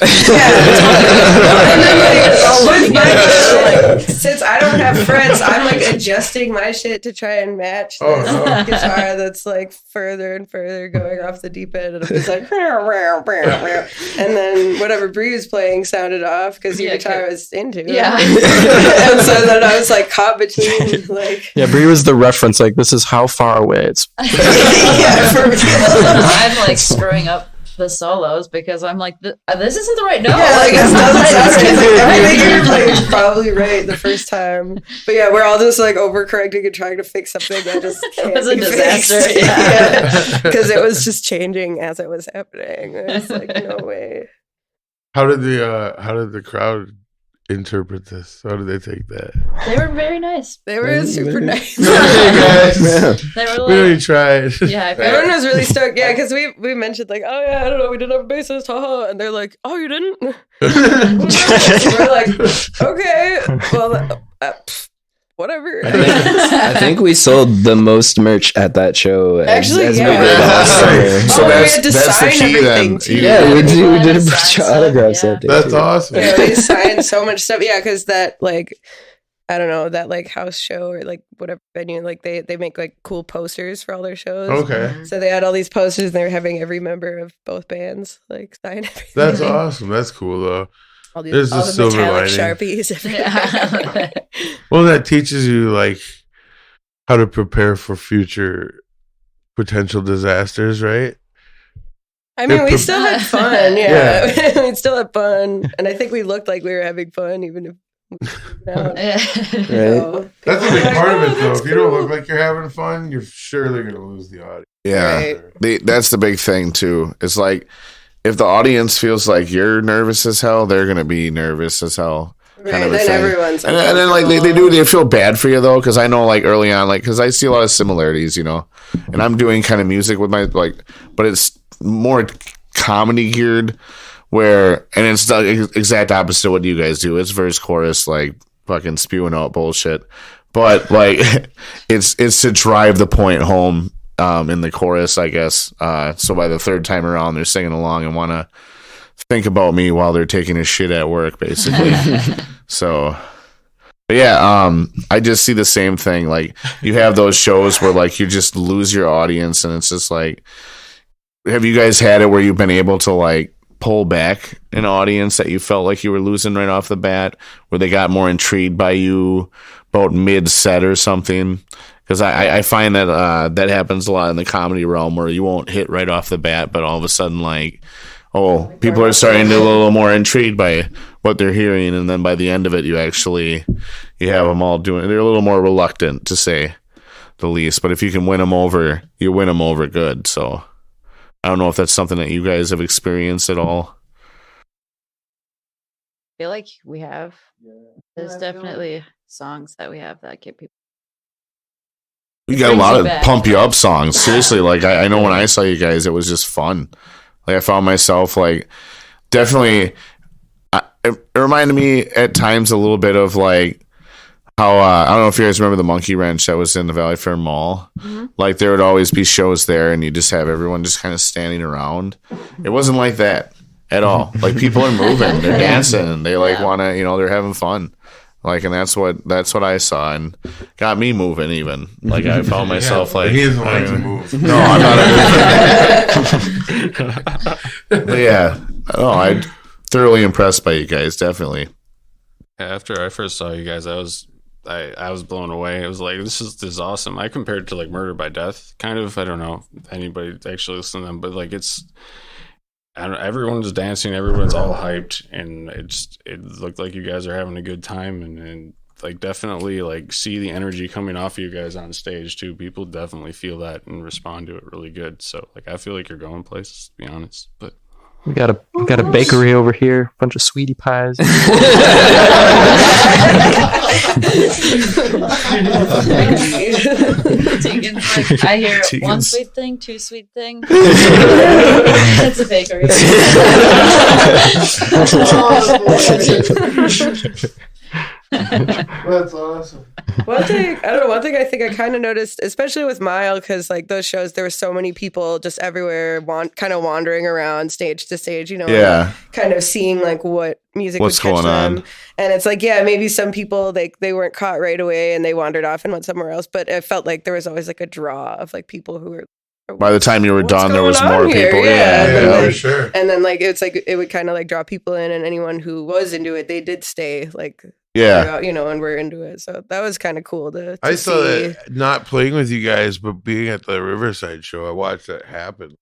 Since I don't have frets, I'm adjusting my shit to try and match this guitar that's further and further going off the deep end, and I'm just like, and then whatever Bree was playing sounded off because your guitar was into it. Yeah. And so then I was caught between Yeah, Brie was the reference. This is how far away it's. yeah, for real. I'm screwing up the solos because I'm like, this isn't the right note. Yeah, it doesn't sound right. Everything you're playing is probably right the first time. But yeah, we're all just overcorrecting and trying to fix something that just can't was a be disaster, fixed. yeah. Because it was just changing as it was happening. It's no way. How did the crowd interpret this? How did they take that? They were very nice. They were super nice. Hey guys, They were we already tried. yeah, I feel Everyone was really stoked. Yeah, because we mentioned oh yeah, I don't know, we didn't have a bassist, haha, and they're like, oh, you didn't? We're like, okay, well, whatever. I think we sold the most merch at that show. Actually, as yeah. we did all summer. So we that's- had to that's the sign key everything then. too. Yeah, we did a Sign bunch of stuff, autographs yeah. that day. That's too. awesome. Yeah, we signed so much stuff. Yeah, because that I don't know, that house show or whatever venue, they make cool posters for all their shows. Okay, So they had all these posters and they were having every member of both bands sign everything. that's awesome. That's cool though. all the, there's all a the silver metallic lining. Sharpies. Yeah. Well, that teaches you how to prepare for future potential disasters, right? I mean, we It still had fun. Yeah, Yeah. we still had fun, and I think we looked like we were having fun, even if. No. Right. That's a big part of it, though. If you don't look like you're having fun, you're surely going to lose the audience. Yeah. Right. That's the big thing too. It's if the audience feels like you're nervous as hell, they're gonna be nervous as hell. Right, Kind of a then thing. everyone's And then they feel bad for you though, because I know early on, because I see a lot of similarities, and I'm doing kind of music with my but it's more comedy geared, and it's the exact opposite of what you guys do. It's verse chorus, fucking spewing out bullshit, but it's to drive the point home in the chorus, I guess. So by the third time around, they're singing along and want to think about me while they're taking a shit at work, basically. So, but yeah, I just see the same thing. You have those shows where you just lose your audience, and it's just have you guys had it where you've been able to pull back an audience that you felt like you were losing right off the bat, where they got more intrigued by you, about mid set or something. Because I find that that happens a lot in the comedy realm where you won't hit right off the bat, but all of a sudden, like, people are starting to get a little more intrigued by what they're hearing, and then by the end of it, you have them all doing. They're a little more reluctant, to say the least. But if you can win them over, you win them over good. So I don't know if that's something that you guys have experienced at all. I feel like we have. There's definitely songs that we have that get people. You got a lot of pump you up songs. Seriously, like I know when I saw you guys, it was just fun. Like I found myself like definitely. It reminded me at times a little bit of like how I don't know if you guys remember the Monkey Wrench that was in the Valley Fair Mall. Mm-hmm. Like there would always be shows there, and you just have everyone just kind of standing around. It wasn't like that at all. Like people are moving, they're dancing, and they like want to, they're having fun. Like, and that's what I saw, and got me moving. Even like I found myself like he doesn't like to move. No, I'm not. But yeah, I'm thoroughly impressed by you guys. Definitely. After I first saw you guys, I was blown away. It was like this is awesome. I compared it to like Murder by Death, kind of. I don't know if anybody actually listened to them, but like everyone's dancing, everyone's all hyped, and it looked like you guys are having a good time, and like definitely like see the energy coming off of you guys on stage too. People definitely feel that and respond to it really good. So like I feel like you're going places, to be honest. But we got a bakery over here, a bunch of sweetie pies. I hear one sweet thing, two sweet things. It's a bakery. That's awesome. One thing I think I kind of noticed, especially with Mile, because like those shows, there were so many people just everywhere, kind of wandering around stage to stage, kind of seeing like what music what's would catch going on. them. And it's like, yeah, maybe some people they weren't caught right away and they wandered off and went somewhere else, but it felt like there was always like a draw of like people who were. By the time you were done, there was more people. Yeah, for sure. And then like it's like it would kind of like draw people in, and anyone who was into it, they did stay like. Yeah, and we're into it, so that was kind of cool to I saw see. that not playing with you guys, but being at the Riverside show. I watched that happen.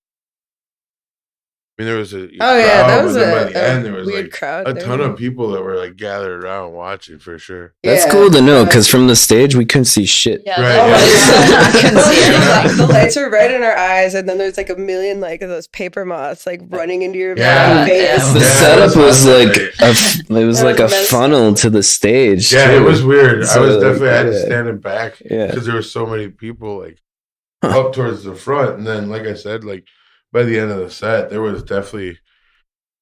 I mean, there was a that was by the end there was weird like crowd. a ton of people that were like gathered around watching for sure. That's cool to know, because from the stage we couldn't see shit. Yeah, Right. couldn't see anything. The lights were right in our eyes, and then there's like a million like of those paper moths like running into your face. The setup was like a funnel to the stage. Yeah, too. it was weird. So, I was definitely I had to stand in back Yeah. because there were so many people like up towards the front, and then like I said, like by the end of the set, there was definitely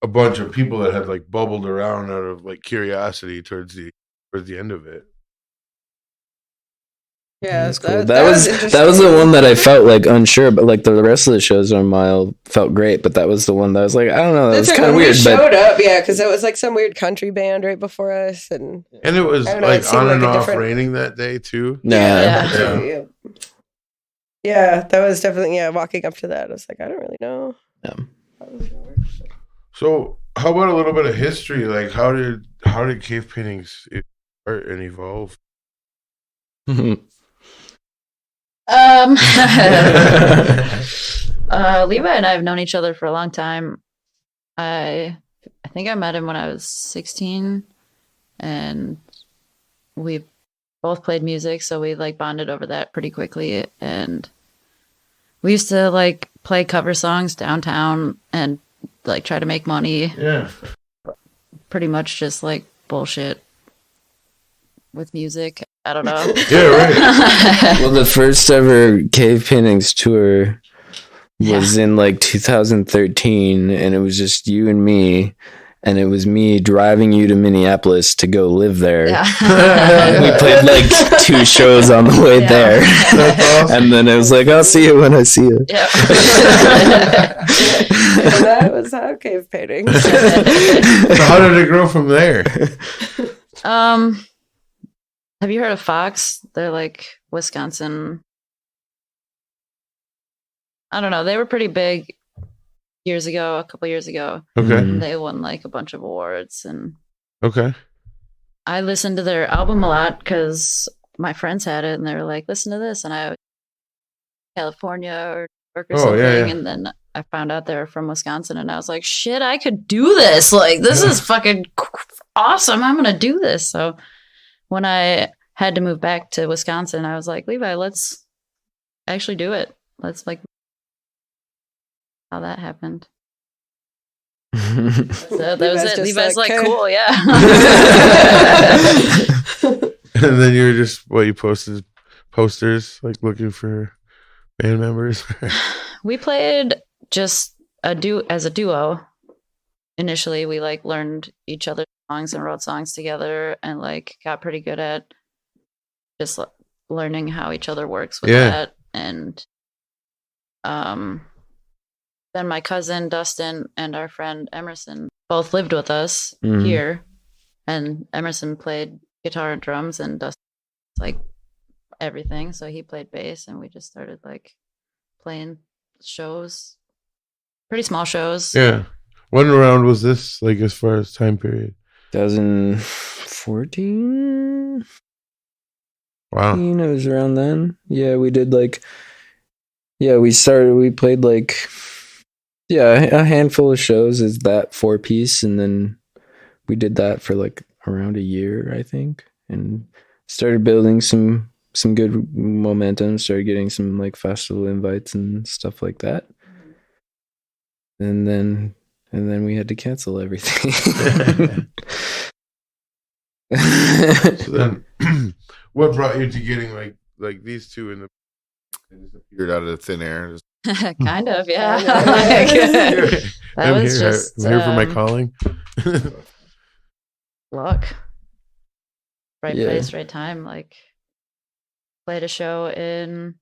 a bunch of people that had like bubbled around out of like curiosity towards the end of it. Yeah, that's cool. That was the one that I felt like unsure, but like the rest of the shows on Mile felt great, but that was the one that I was like, I don't know, that was kind of weird. Showed up, because it was like some weird country band right before us, and it was like on and off raining that day too. Yeah, that was definitely walking up to that, I was like, I don't really know. Yeah. So, how about a little bit of history? Like, how did cave paintings start and evolve? Levi and I have known each other for a long time. I think I met him when I was 16, and we both played music, so we like bonded over that pretty quickly. And we used to like play cover songs downtown and like try to make money. Yeah. Pretty much just like bullshit with music. I don't know. Yeah, right. Well, the first ever cave paintings tour was in like 2013, and it was just you and me, and it was me driving you to Minneapolis to go live there. And we played like 2 shows on the way there. Awesome. And then I was like, I'll see you when I see you. Yeah. And that was how cave painting. So how did it grow from there? Have you heard of Fox? They're like Wisconsin. I don't know. They were pretty big a couple years ago. Okay. And they won like a bunch of awards, and okay. I listened to their album a lot because my friends had it and they were like, listen to this. And I was in California or New York or Oh, something. yeah, yeah. And then I found out they were from Wisconsin and I was like, shit, I could do this. Like, this is fucking awesome. I'm going to do this. So when I had to move back to Wisconsin, I was like, Levi, let's actually do it. Let's like, how that happened. So that was it. Levi's like, okay. cool, yeah. And then you were just you posted posters like looking for band members. We played just as a duo. Initially, we like learned each other's songs and wrote songs together, and like got pretty good at just learning how each other works with that. And then my cousin Dustin and our friend Emerson both lived with us here, and Emerson played guitar and drums, and Dustin like everything. So he played bass, and we just started like playing shows, pretty small shows. Yeah. When around was this, like, as far as time period? 2014. Wow. It was around then. Yeah, we did like. Yeah, we played like. Yeah, a handful of shows is that 4-piece, and then we did that for like around a year, I think, and started building some good momentum. Started getting some like festival invites and stuff like that, and then we had to cancel everything. So then, what brought you to getting like these two in the? They just appeared out of the thin air. Kind of, yeah. I'm was here. just, I'm here for my calling. luck. Right Yeah. place, right time. Like, played a show in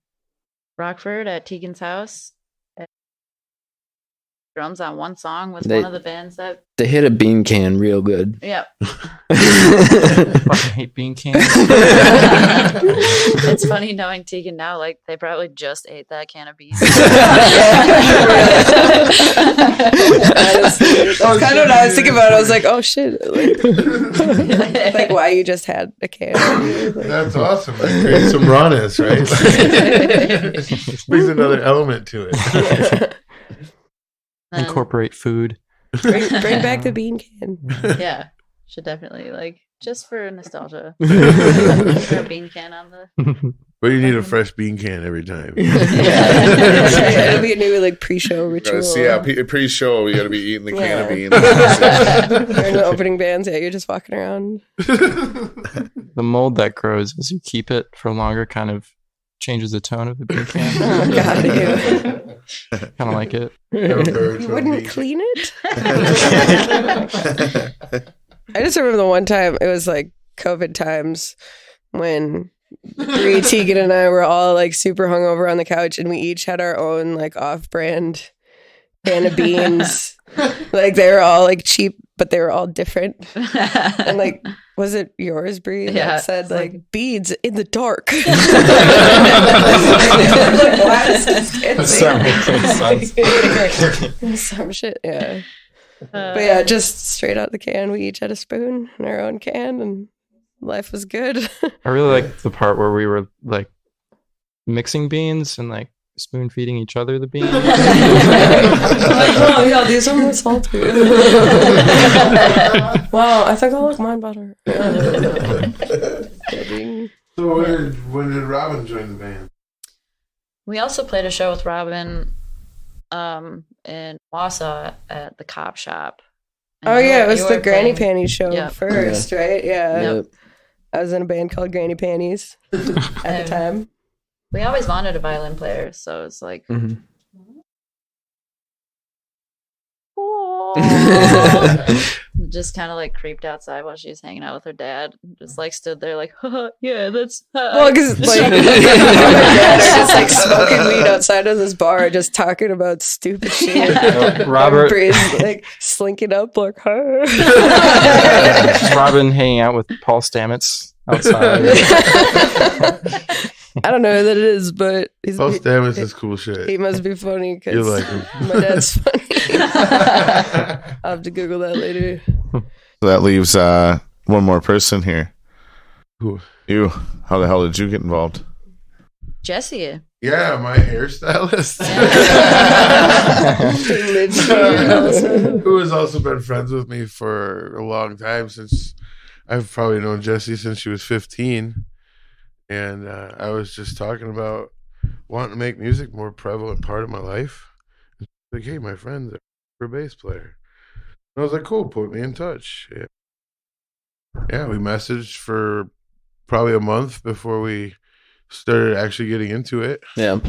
Rockford at Tegan's house. Drums on one song with one of the bands that. They hit a bean can real good. Yep. Fucking hate bean cans. It's funny knowing Tegan now. Like, they probably just ate that can of beans. That's kind of what I was thinking about. I was like, oh shit. Like why you just had a can. That's awesome. That creates some rawness, right? Brings another element to it. Incorporate food. Bring back the bean can. Yeah. Should definitely, like, just for nostalgia. Throw a bean can on the. But you need a fresh bean can every time. Yeah, it'll be a new like pre-show ritual. Pre-show, we gotta be eating the can of beans. During the opening bands, yeah, you're just walking around. The mold that grows as you keep it for longer kind of changes the tone of the bean can. Oh god, ew. Kind of like it. You wouldn't clean it? I just remember the one time, it was like COVID times when Bree, Tegan, and I were all like super hungover on the couch, and we each had our own like off-brand can of beans. Like they were all like cheap, but they were all different. And like, was it yours, Bree, that said like beads in the dark? Like, wow, some shit, yeah. But yeah, just straight out the can. We each had a spoon in our own can, and life was good. I really like the part where we were like mixing beans and like spoon feeding each other the beans. Like, oh yeah, these are more salty. Wow, I think I like mine better. So when did Robin join the band? We also played a show with Robin in Wausau at the Cop Shop. And Oh yeah, it was you the were Granny playing- Panties show Yep. first, right? Yeah. Yep. I was in a band called Granny Panties at the time. We always wanted a violin player, so it's like, Mhm. just kind of like creeped outside while she was hanging out with her dad. Just like stood there like, yeah, that's Well, because like my dad are just like smoking weed outside of this bar, just talking about stupid shit. Robert, Bree's like slinking up like her. Robin hanging out with Paul Stamets outside. I don't know who that is, but he's, Paul Stamets is cool he shit. must be funny You because like him. my dad's funny. I'll have to Google that later. So that leaves one more person here. Who? You. How the hell did you get involved? Jesse. Yeah, my hairstylist. Who has also been friends with me for a long time, since I've probably known Jessie since she was 15. And I was just talking about wanting to make music more prevalent part of my life. Like, hey, my friend's a bass player. And I was like, cool, put me in touch. Yeah, we messaged for probably a month before we started actually getting into it. Yeah.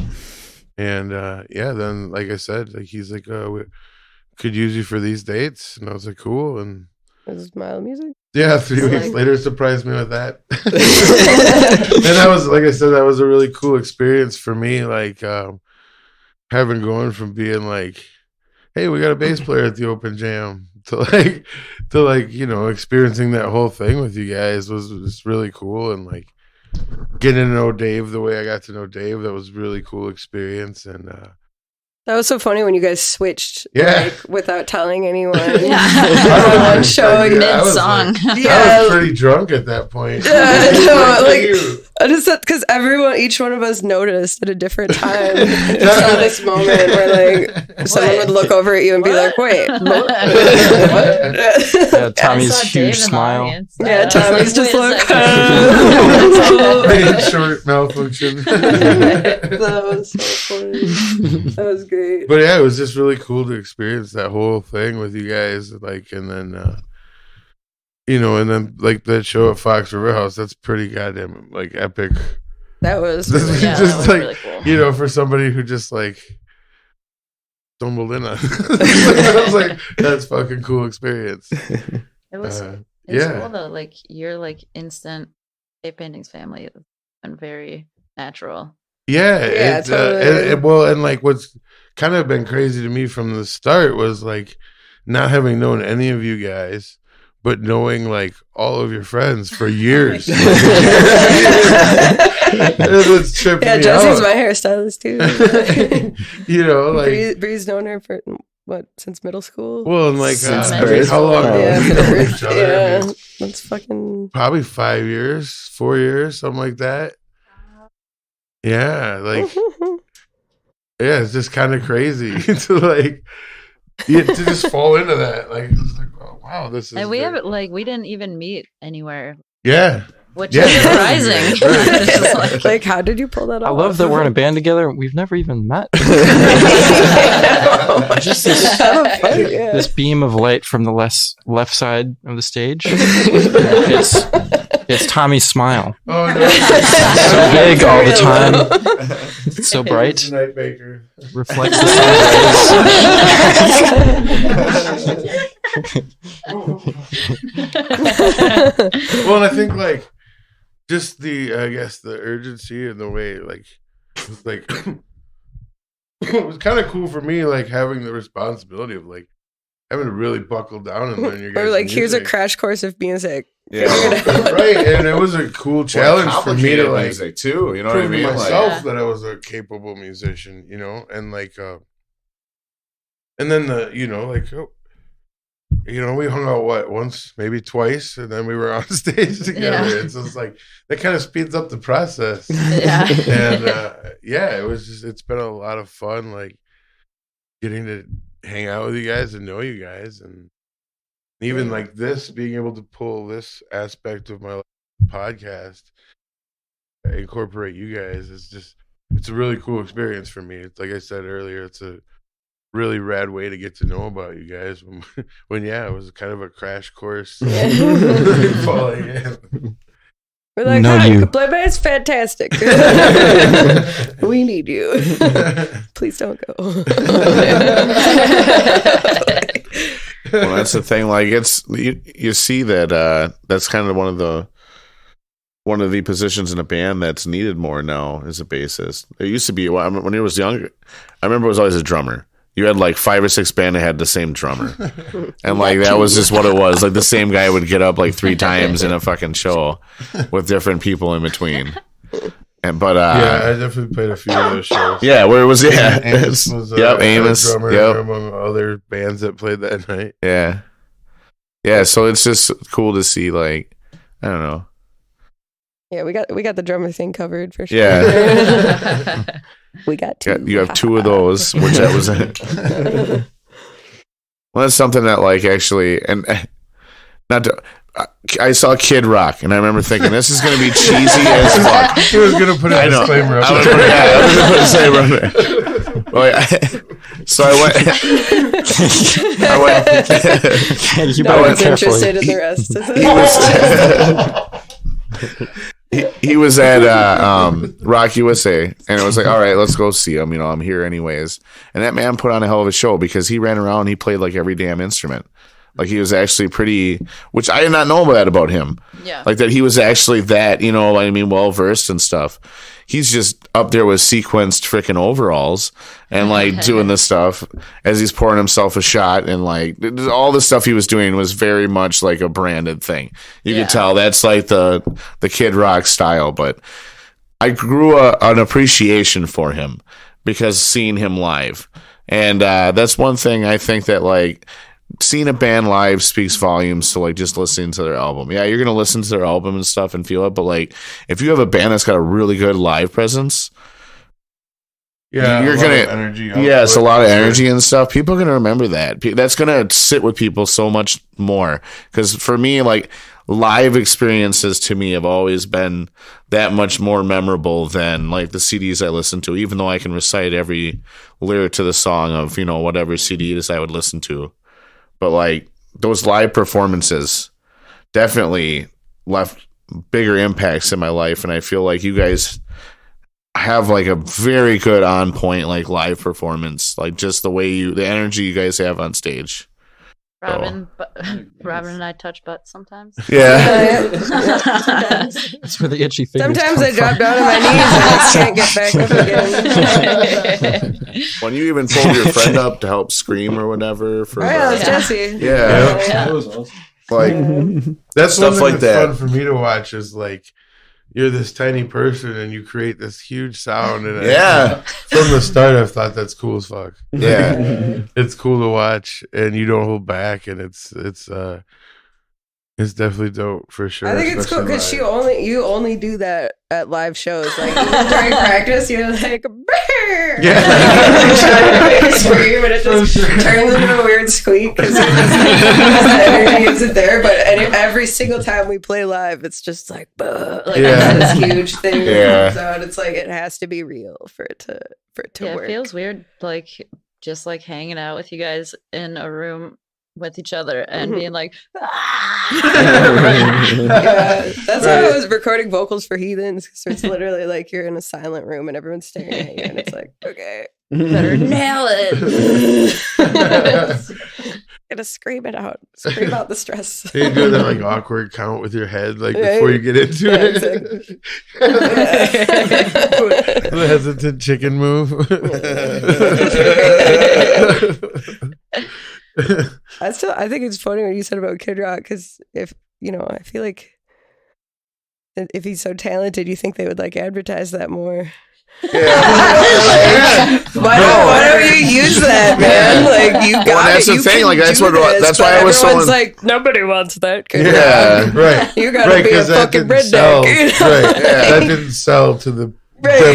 And then like I said, like he's like, we could use you for these dates. And I was like, cool. And This is Smile Music. yeah, 3 weeks like- later surprised me with that. And that was, like I said, that was a really cool experience for me. Like having going from being like, hey, we got a bass player at the open jam to like, you know, experiencing that whole thing with you guys was really cool. And like getting to know Dave the way I got to know Dave, that was a really cool experience. And That was so funny when you guys switched, Yeah. like, without telling anyone. Yeah. One show, Yeah, Mid I was song. like- I Yeah. was pretty drunk at that point. Yeah, no, like, You. I just thought, because each one of us noticed at a different time. Just saw this moment where, like, someone would look over at you and be like, wait, what? Yeah, Tommy's I saw Dave huge in the smile. audience. Yeah, I was Tommy's just wait a like, second. Made short malfunction. That was so funny. That was great. But yeah, it was just really cool to experience that whole thing with you guys. Like, and then, you know, and then like that show at Fox River House, that's pretty goddamn like epic. That was This is Yeah, that just was like, really cool. you know, for somebody who just like stumbled in on it. I was like, that's fucking cool experience. It was Uh, it's yeah. cool though. Like you're like instant Dave Paintings family and very natural. Yeah, Yeah, it's, totally. well, and like what's kind of been crazy to me from the start was like not having known any of you guys, but knowing like all of your friends for years. It's tripping Yeah, me Jesse's out. my hairstylist too. You know, like Bree's known her for since middle school. well, and like Since birth. how long Oh. have we known each other? I Yeah, mean, that's fucking. probably 5 years, 4 years, something like that. Yeah, like yeah, it's just kind of crazy to like to just fall into that. Like it's like, oh, wow, this is. And we the- haven't like we didn't even meet anywhere, Yeah, which Yeah, is yeah. surprising. Right. It's just like, Like, how did you pull that off? I love that we're in a band together. We've never even met. Just this, Yeah. this beam of light from the left side of the stage. It's Tommy's smile. oh no, So big all the time. It's so bright. Night Baker. Reflects the Well, and I think like just I guess the urgency and the way like it was like it was kind of cool for me like having the responsibility of like having to really buckle down and learn your guys' Or like, here's a music. crash course of music. Yeah. Right, and it was a cool challenge for me to Complicated like music too. You know what I prove to mean? myself Like, that I was a capable musician, you know, and like and then we hung out what, once, maybe twice, and then we were on stage together. Yeah. And so it's like that kind of speeds up the process. yeah. And it was just it's been a lot of fun like getting to hang out with you guys and know you guys, and even like this being able to pull this aspect of my podcast, incorporate you guys is just it's a really cool experience for me. It's like I said earlier, it's a really rad way to get to know about you guys when it was kind of a crash course falling in. We're like, Know hi, you. play bass, fantastic. We need you. Please don't go. well, that's the thing. Like, it's you see that that's kind of one of the positions in a band that's needed more now as a bassist. It used to be when he was younger. I remember it was always a drummer. You had like 5 or 6 bands that had the same drummer, and like that was just what it was. Like the same guy would get up like 3 times in a fucking show with different people in between. But Yeah, I definitely played a few of those shows. yeah, where it was Amos was a Amos, drummer yep. among other bands that played that night. yeah. So it's just cool to see, like, I don't know. Yeah, we got the drummer thing covered for sure. Yeah. We got two. You have 2 of those, which that was it. Well, that's something that like actually, and not to. I saw Kid Rock, and I remember thinking, this is going to be cheesy as fuck. He was gonna put a disclaimer up. I was going to put a disclaimer on there. Well, so I went. You No better one's be careful. interested in the rest of it. He was at Rock USA, and it was like, all right, let's go see him. You know, I'm here anyways. And that man put on a hell of a show because he ran around and he played like every damn instrument. Like he was actually pretty, which I did not know that about him. Yeah. Like that he was actually that, you know, I mean, well versed and stuff. He's just up there with sequenced freaking overalls and like doing this stuff as he's pouring himself a shot, and like all the stuff he was doing was very much like a branded thing. You could tell that's like the Kid Rock style. But I grew an appreciation for him because seeing him live, and that's one thing I think that like. Seeing a band live speaks volumes to like just listening to their album. Yeah, you're gonna listen to their album and stuff and feel it, but like if you have a band that's got a really good live presence, you're gonna energy. it's a lot of energy and stuff. People are gonna remember that. That's gonna sit with people so much more. Because for me, like live experiences to me have always been that much more memorable than like the CDs I listen to. Even though I can recite every lyric to the song of whatever CD it is I would listen to. But like those live performances definitely left bigger impacts in my life, and I feel like you guys have like a very good on point like live performance, like just the energy you guys have on stage. Robin and I touch butts sometimes. Yeah. That's where the itchy fingers Sometimes come I drop from. down on my knees and I can't get back up again. When you even pulled your friend up to help scream or whatever for Yeah, that's Jesse. yeah. That was awesome. Like That's Stuff one thing like that's that. fun for me to watch. Is like you're this tiny person and you create this huge sound. And Yeah. from the start, I've thought that's cool as fuck. Yeah. It's cool to watch, and you don't hold back, and it's definitely dope for sure. I think it's cool because especially you only do that at live shows. Like even during practice, you're like, "Brrr!" Yeah. Like, trying to scream, and it just turns into a weird squeak because the energy isn't there. But every single time we play live, it's just like, "Buh," like it's this huge thing that comes out. It's like it has to be real for it to work. It feels weird, like just like hanging out with you guys in a room with each other and being like, Yeah, that's how I was recording vocals for Heathens. So it's literally like you're in a silent room and everyone's staring at you, and it's like, okay, better nail it. gotta scream it out, scream out the stress. you do that like awkward count with your head, like Right. before you get into Yeah, it. exactly. The hesitant chicken move. I think it's funny what you said about Kid Rock, because if I feel like if he's so talented, you think they would like advertise that more. Yeah. Why don't you use that, man? Like you got Well, that's it. the You thing, can like, that's do what- this, that's but why I was so everyone's like, nobody wants that. Kid Rock. Yeah. Right. You gotta Right, be a 'cause that fucking didn't redneck. sell. you know? Right. Yeah. That didn't sell to the Right, yeah,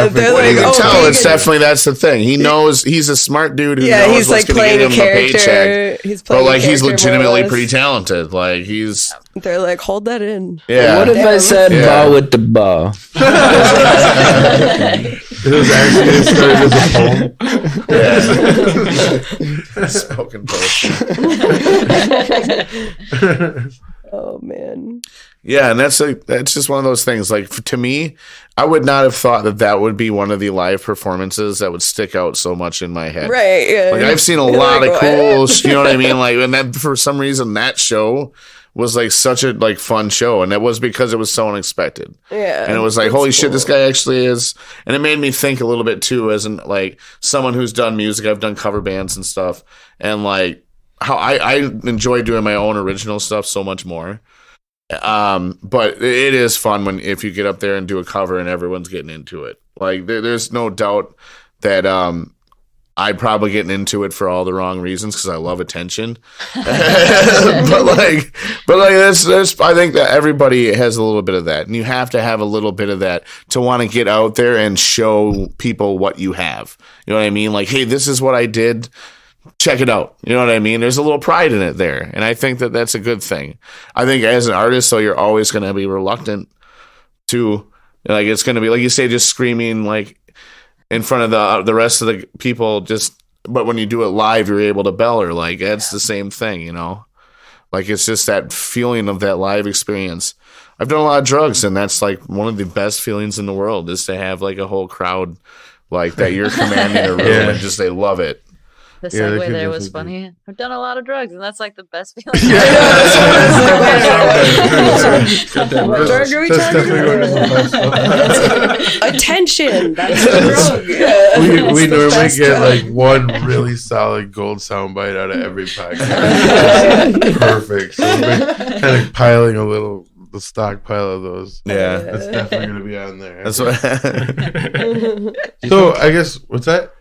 demographic. they're Well, you like, can oh, tell vegan. it's definitely that's the thing. He knows he's a smart dude who Yeah, knows he's what's like going to playing get a him the paycheck. character. He's But playing like a he's character, more or legitimately less. pretty talented. Like he's They're like, hold that in. yeah. What if I said Yeah. ball with the ball? It was actually it started as a poem. Spoken post. Oh man. Yeah, and that's just one of those things. Like to me, I would not have thought that would be one of the live performances that would stick out so much in my head. Right. Yeah. Like I've seen a You're lot like, of what? cool, you know what I mean? Like, and that for some reason that show was like such a like fun show, and it was because it was so unexpected. Yeah. And it was like, that's holy shit, this cool. guy actually is. And it made me think a little bit too, as in like someone who's done music. I've done cover bands and stuff, and like how I enjoy doing my own original stuff so much more. But it is fun if you get up there and do a cover and everyone's getting into it. Like there's no doubt that I'm probably getting into it for all the wrong reasons because I love attention. but that's I think that everybody has a little bit of that, and you have to have a little bit of that to want to get out there and show people what you have. You know what I mean? Like, hey, this is what I did. Check it out. You know what I mean? There's a little pride in it there, and I think that that's a good thing. I think as an artist, though, you're always going to be reluctant to, like, it's going to be like you say, just screaming like in front of the rest of the people, but when you do it live, you're able to bell her. Like, that's the same thing, you know? Like, it's just that feeling of that live experience. I've done a lot of drugs, and that's like one of the best feelings in the world is to have like a whole crowd like that you're commanding a room and just they love it. The segue there was funny. I've done a lot of drugs, and that's like the best feeling. What drug are we talking about? Attention. That's a drug. Yeah. We normally get like one really solid gold soundbite out of every podcast. Perfect. So we've been kind of piling the stockpile of those. Yeah. That's definitely going to be on there. That's what. So I guess, what's that?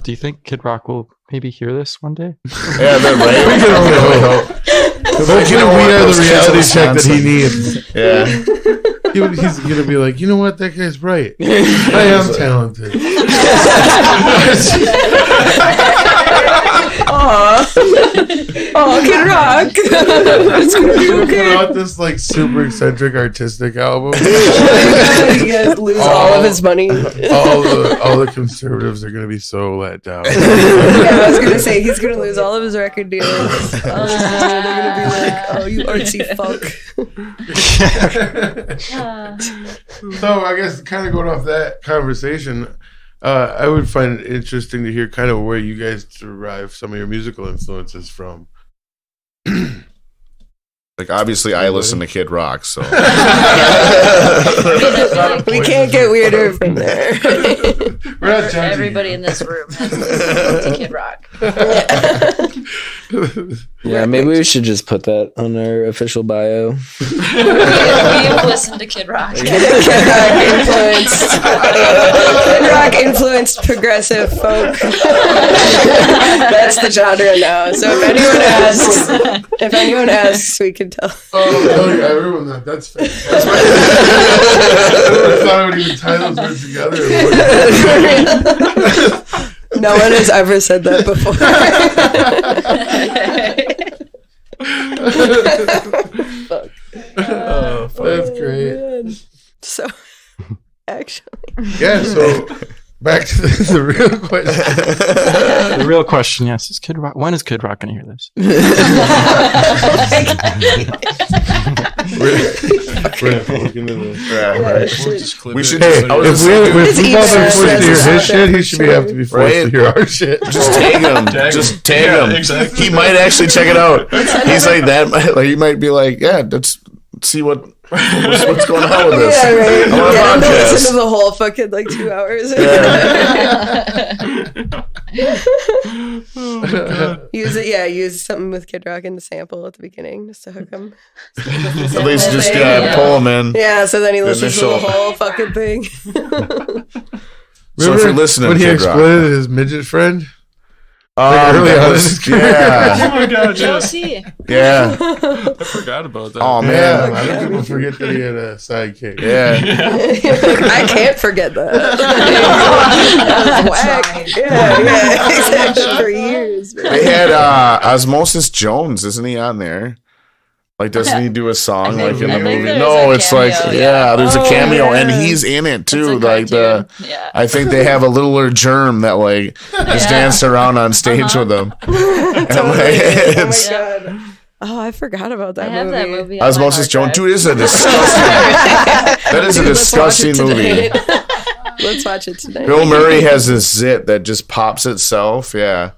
Do you think Kid Rock will maybe hear this one day? Yeah, they're right. We can only hope. We are the reality check that he needs. Yeah. He's going to be like, you know what? That guy's right. I am talented. Oh, Kid Rock. It's gonna be Put okay. out this like super eccentric artistic album. He gonna lose all of his money. all the conservatives are going to be so let down. Yeah, I was gonna say he's gonna lose all of his record deals. They're gonna be like, "Oh, you artsy fuck." So I guess kind of going off that conversation, I would find it interesting to hear kind of where you guys derive some of your musical influences from. Like, obviously, I listen to Kid Rock, so. We can't get weirder from there. We're not judging. Everybody in this room has listened to Kid Rock. Yeah, maybe we should just put that on our official bio. We've listened to Kid Rock. Kid Rock influenced progressive folk. That's the genre now. So if anyone asks, we can tell. Oh, yeah, everyone, that's fair. I thought I would even tie those words together. No one has ever said that before. That's great. So, actually. Yeah, so back to the real question. The real question, yes, is Kid Rock. When is Kid Rock going to hear this? We're looking into this. We should. Hey, I was if just we thinking, both are forced to hear his Right. shit, he should have to be forced to hear our shit. just tag him. Just tag him. Exactly. He might actually check it out. He's like that. Like, he might be like, yeah, let's see what's going on with this. Yeah, right. I want a Yeah, podcast. listen to the whole fucking like 2 hours. Use something with Kid Rock in the sample at the beginning just to hook him. At least just pull him in. Yeah, so then he listens to the initial. whole fucking thing. So if you're listening, when he Kid Rock. exploited his midget friend, early that on in was- his career. yeah, Oh my god, yeah. Josie. yeah. I forgot about that. Oh Yeah, man, a lot of people forget that he had a sidekick. yeah. I can't forget that. That was whack. Yeah, exactly. For years. man. They had Osmosis Jones, isn't he on there? Like, doesn't he do a song like in I the think movie? there's No, a it's cameo, like yeah. there's a Oh, cameo and yeah. he's in it It's too. a Like cartoon. Yeah. I think they have a littler germ that like just danced around on stage with them. Totally. Oh my It's- god. Oh, I forgot about that I have movie. that movie. on my Osmosis hard Jones, drive. dude, is a disgusting. That is a Dude, let's watch it disgusting movie. tonight. Let's watch it tonight. Bill Murray has this zit that just pops itself. Yeah,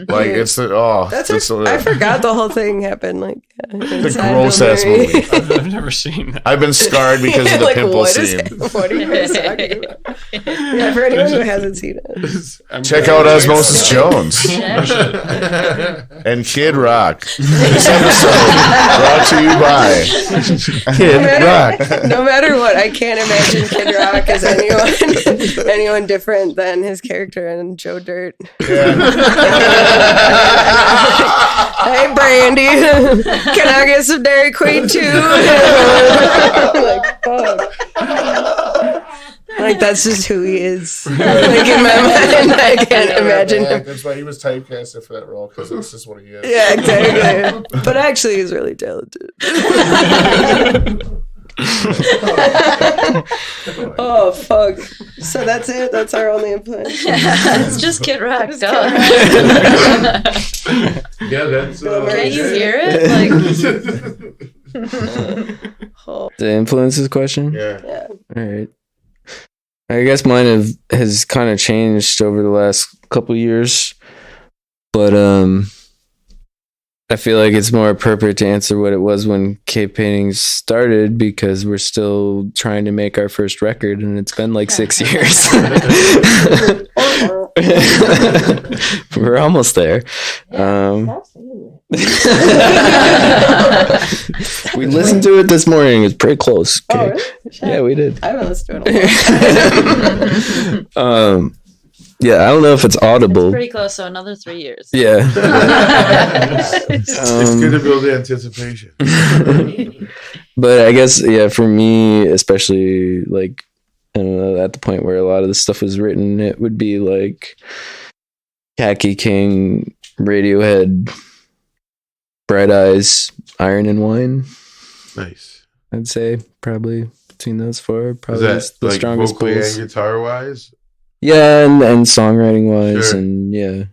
like it's the That's it's I forgot the whole thing happened. Like The gross ass movie. I've never seen that. I've been scarred because of the Like, pimple what is scene. what are you guys talking about? Yeah, for anyone who hasn't seen it. Check out Osmosis Jones and Kid Rock. This episode brought to you by Kid Rock. No matter what, I can't imagine Kid Rock as anyone different than his character in Joe Dirt. Hey, Brandy, can I get some Dairy Queen too? Like, fuck. Like, that's just who he is. Like, in my mind, I can't imagine him. That's why he was typecasted for that role, because that's just what he is. Yeah, exactly. But actually, he's really talented. Oh, fuck. So that's it? That's our only implant? It's just Kid Rock, dog. Yeah, that's. Can't you hear it? Like, The influences question? Yeah. All right. I guess mine has kind of changed over the last couple years, but I feel like it's more appropriate to answer what it was when cave painting started, because we're still trying to make our first record and it's been like 6 years. We're almost there. We listened to it this morning. It's pretty close. Okay. Oh, really? Yeah, we did. I haven't listened to it in a while. Yeah, I don't know if it's audible. pretty close, so another 3 years. Yeah. It's good to build anticipation. But I guess, yeah, for me, especially, like, I don't know, at the point where a lot of the stuff was written, it would be like Khaki King, Radiohead, Bright Eyes, Iron and Wine. Nice. I'd say probably between those four, Is probably that the like strongest vocally pulls. and guitar wise? Yeah, and songwriting wise, Sure. and yeah,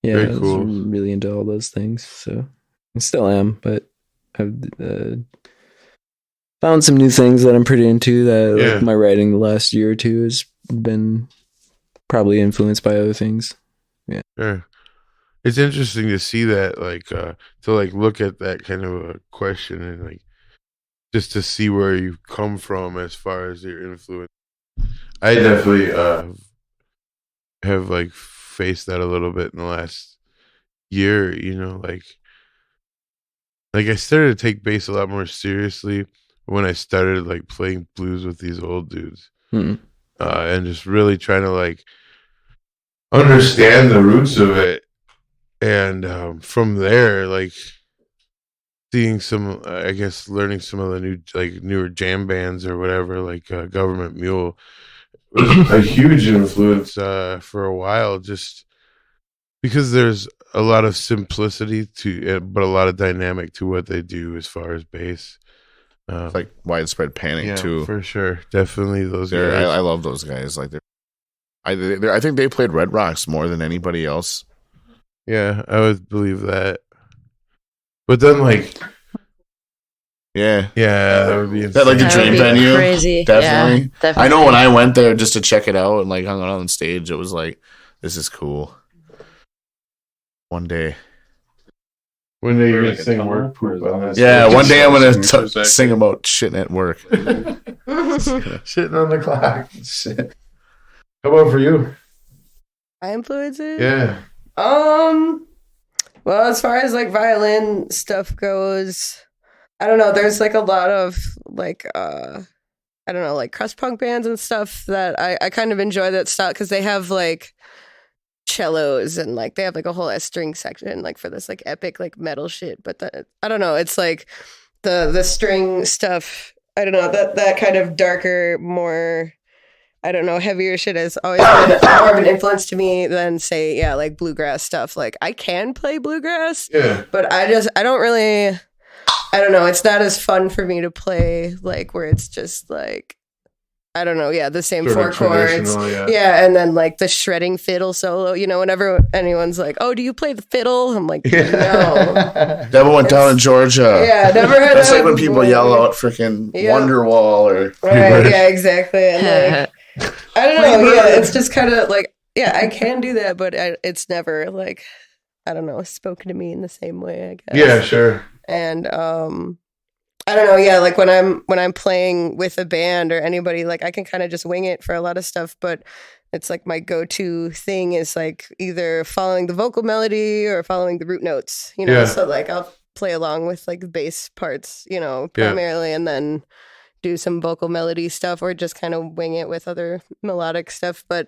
Very I was cool. really into all those things. So I still am, but I've found some new things that I'm pretty into. That Yeah. like my writing the last year or two has been probably influenced by other things. Sure. It's interesting to see that, like, to like look at that kind of a question and like just to see where you come from as far as your influence. I definitely have like faced that a little bit in the last year, you know, like I started to take bass a lot more seriously when I started like playing blues with these old dudes. Hmm. And just really trying to like understand the roots of it. And from there, like seeing some, I guess, learning some of the newer jam bands or whatever, like Government Mule was a huge influence for a while, just because there's a lot of simplicity but a lot of dynamic to what they do as far as bass. It's like Widespread Panic Yeah, too. for sure, definitely those They're, guys. I love those guys. Like I think they played Red Rocks more than anybody else. Yeah, I would believe that. But then, like, Yeah, that would be insane. that like the That dream would be venue. crazy. Definitely. Yeah, definitely. I know when I went there just to check it out and like hung out on stage, it was like, this is cool. One day. When day you're gonna sing work poop on that Yeah, stage. one day I'm gonna sing about shitting at work. Shitting on the clock. Shit. How about for you? My influences? Yeah. Well, as far as like violin stuff goes, I don't know. There's like a lot of like I don't know, like crust punk bands and stuff that I kind of enjoy that style because they have like cellos and like they have like a whole string section like for this like epic like metal shit. But I don't know. It's like the string stuff. I don't know, that kind of darker, more, I don't know, heavier shit has always been more of an influence to me than say, yeah, like bluegrass stuff. Like I can play bluegrass, Yeah. but I don't really, I don't know, it's not as fun for me to play like where it's just like, I don't know, yeah, the same Sort four of chords. traditional, Yeah, and then like the shredding fiddle solo, you know, whenever anyone's like, oh, do you play the fiddle? I'm like, no. That one went down in Georgia. Yeah, never heard That's that like when people before. yell out freaking Yeah. Wonderwall or Right, yeah, exactly. And like, I don't know, yeah, it's just kind of like, yeah, I can do that, but it's never like, I don't know, spoken to me in the same way, I guess. Yeah, sure. And I don't know, yeah, like when I'm playing with a band or anybody, like I can kind of just wing it for a lot of stuff, but it's like my go-to thing is like either following the vocal melody or following the root notes, you know. Yeah. So like I'll play along with like the bass parts, you know, primarily, and then do some vocal melody stuff or just kind of wing it with other melodic stuff. But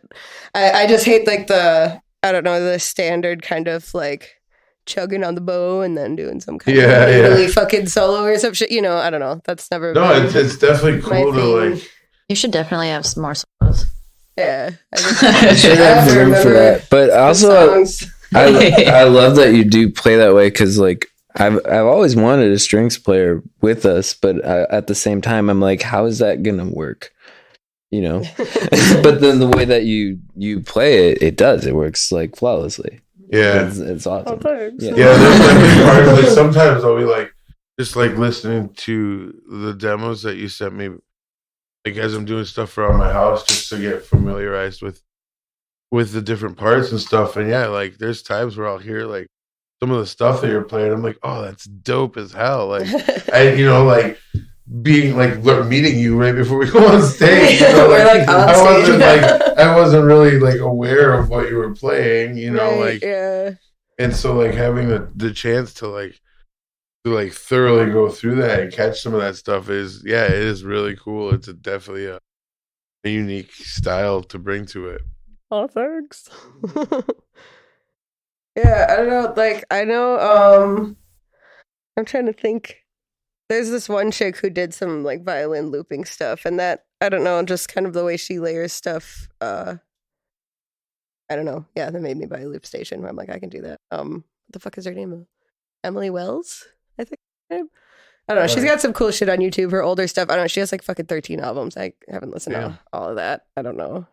I just hate like the standard kind of like chugging on the bow and then doing some kind of really fucking solo or some shit. You know, I don't know. That's never. No, it's definitely cool to like. You should definitely have some more solos. Yeah, I should have the room for that. But also, I love that you do play that way because like I've always wanted a strings player with us, but at the same time, I'm like, how is that gonna work? You know, but then the way that you play it, it does. It works like flawlessly. Yeah, it's awesome. Yeah, there's like part of, like sometimes I'll be like just like listening to the demos that you sent me, like as I'm doing stuff around my house, just to get familiarized with the different parts and stuff. And yeah, like there's times where I'll hear like some of the stuff that you're playing. I'm like, oh, that's dope as hell. Like like being like meeting you right before we go on stage. You know, like, I wasn't really like aware of what you were playing, you know, and so like having the chance to thoroughly go through that and catch some of that stuff it is really cool. It's definitely a unique style to bring to it. Oh, thanks. Yeah, I don't know. Like, I know, I'm trying to think. There's this one chick who did some, like, violin looping stuff, and that, I don't know, just kind of the way she layers stuff, I don't know. Yeah, that made me buy a loop station, where I'm like, I can do that. What the fuck is her name? Emily Wells, I think. I don't know. She's got some cool shit on YouTube. Her older stuff, I don't know. She has, like, fucking 13 albums. I haven't listened to all of that. I don't know.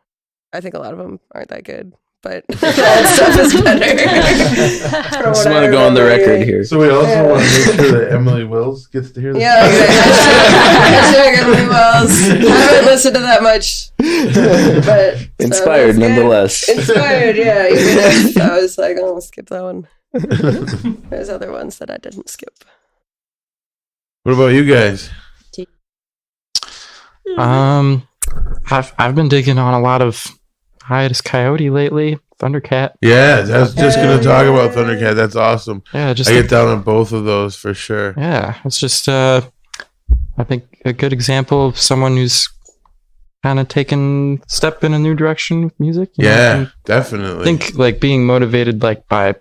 I think a lot of them aren't that good. But that stuff is better. I just want to go on the record here. So we also want to make sure that Emily Wells gets to hear this. Yeah, exactly. Emily Wells. I haven't listened to that much, but inspired nonetheless. Inspired, yeah. Even if I was like, oh, I'll skip that one. There's other ones that I didn't skip. What about you guys? I've been digging on a lot of Hiatus Coyote lately, Thundercat. Yeah, I was just going to talk about Thundercat. That's awesome. Yeah, I get down on both of those for sure. Yeah, it's just I think a good example of someone who's kind of taken step in a new direction with music. Definitely. I think like being motivated like by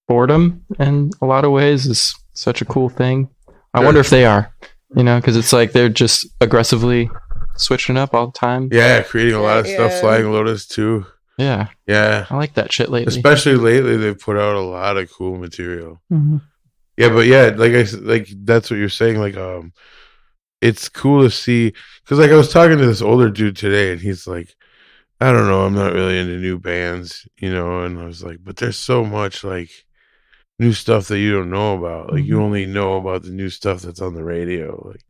boredom in a lot of ways is such a cool thing. I wonder if they are, because it's like they're just aggressively switching up all the time. Yeah, creating a lot of stuff. Flying Lotus too. Yeah. I like that shit lately. Especially lately, they've put out a lot of cool material. Mm-hmm. Yeah, but yeah, like that's what you're saying. Like, it's cool to see because like I was talking to this older dude today, and he's like, I don't know, I'm not really into new bands, and I was like, but there's so much like new stuff that you don't know about. Like, you only know about the new stuff that's on the radio. Like,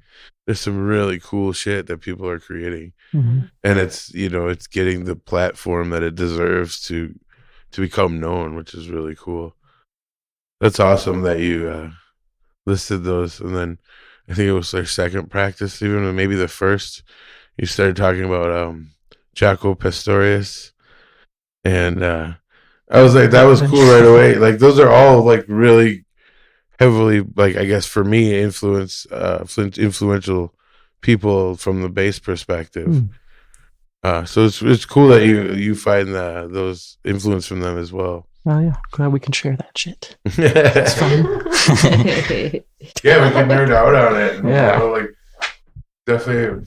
there's some really cool shit that people are creating, and it's it's getting the platform that it deserves to become known, which is really cool. That's awesome that you listed those, and then I think it was their second practice, even maybe the first. You started talking about Jaco Pastorius, and I was like, that was cool right away. Like, those are all like really heavily, like, I guess for me, influential people from the bass perspective. So it's cool that you find those influence from them as well. Oh yeah, glad we can share that shit. It's fun. Yeah, we can nerd out on it. Yeah, like definitely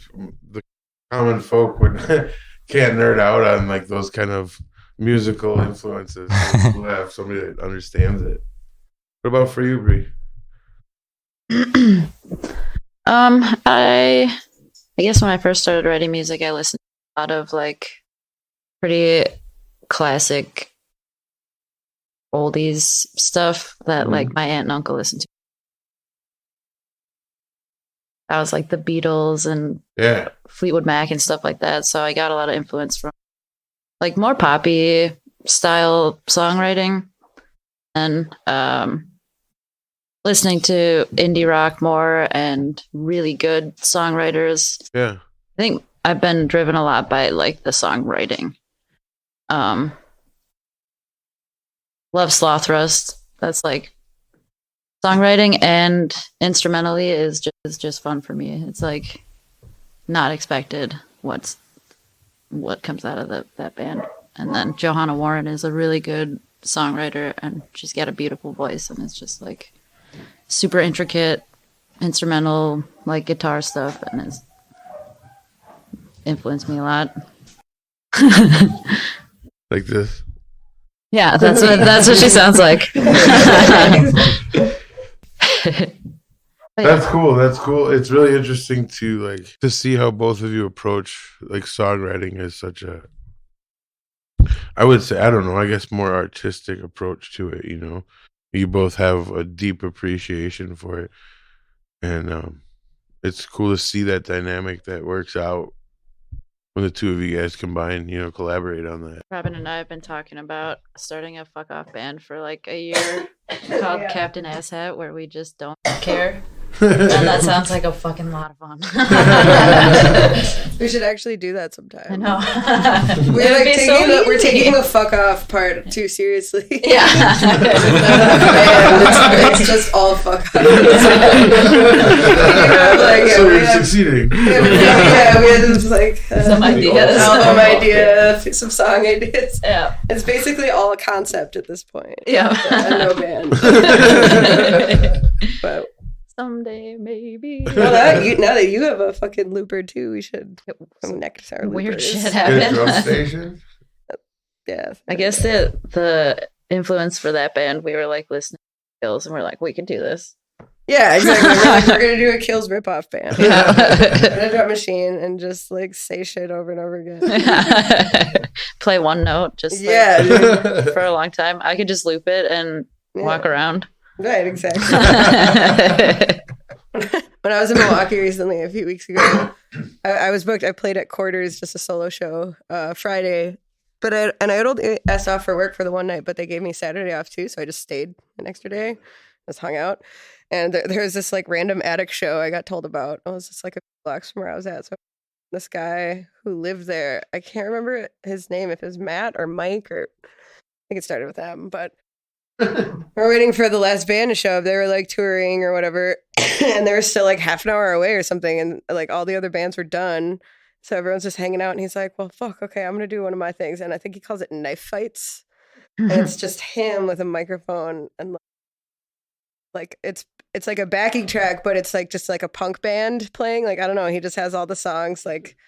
the common folk can't nerd out on like those kind of musical influences. We'll have somebody that understands it. What about for you, Bree? I guess when I first started writing music, I listened to a lot of like pretty classic oldies stuff that like my aunt and uncle listened to. That was like the Beatles and Fleetwood Mac and stuff like that. So I got a lot of influence from like more poppy style songwriting. and listening to indie rock more and really good songwriters. Yeah. I think I've been driven a lot by like the songwriting. Love Sloth Rust. That's like songwriting and instrumentally is just fun for me. It's like not expected what comes out of that band. And then Johanna Warren is a really good songwriter, and she's got a beautiful voice, and it's just like super intricate instrumental like guitar stuff, and it's influenced me a lot. Like this. Yeah, that's what she sounds like. That's cool. That's cool. It's really interesting to see how both of you approach like songwriting as such a, I would say, I don't know, I guess more artistic approach to it, you know. You both have a deep appreciation for it. And it's cool to see that dynamic that works out when the two of you guys combine, you know, collaborate on that. Robin and I have been talking about starting a fuck off band for like a year called Captain Asshat, where we just don't care. And that sounds like a fucking lot of fun. We should actually do that sometime. I know. We're taking the fuck off part too seriously. Yeah. It's just all fuck off. So we're succeeding. Yeah, we had like some ideas. Album idea, some song ideas. Yeah. It's basically all a concept at this point. Yeah. No band. But someday maybe. now that you have a fucking looper too, we should connect our weird loopers. shit Good happen. drum station. Yeah. I guess the influence for that band, we were like listening to Kills, and we're like, we can do this. Yeah, exactly. We're gonna do a Kills ripoff band. A drum machine and just like say shit over and over again. Play one note just for a long time. I could just loop it and walk around. Right, exactly. When I was in Milwaukee recently, a few weeks ago, I was booked. I played at Quarters, just a solo show, Friday. But I had only asked off for work for the one night, but they gave me Saturday off too, so I just stayed an extra day, just hung out. And there was this like random attic show I got told about. It was just like a few blocks from where I was at. So this guy who lived there, I can't remember his name, if it was Matt or Mike, or I think it started with M, but we're waiting for the last band to show up. They were like touring or whatever, and they were still like half an hour away or something, and like all the other bands were done, so everyone's just hanging out. And he's like, "Well, fuck, okay, I'm gonna do one of my things," and I think he calls it knife fights, and it's just him with a microphone, and like it's like a backing track, but it's like just like a punk band playing. Like I don't know, he just has all the songs like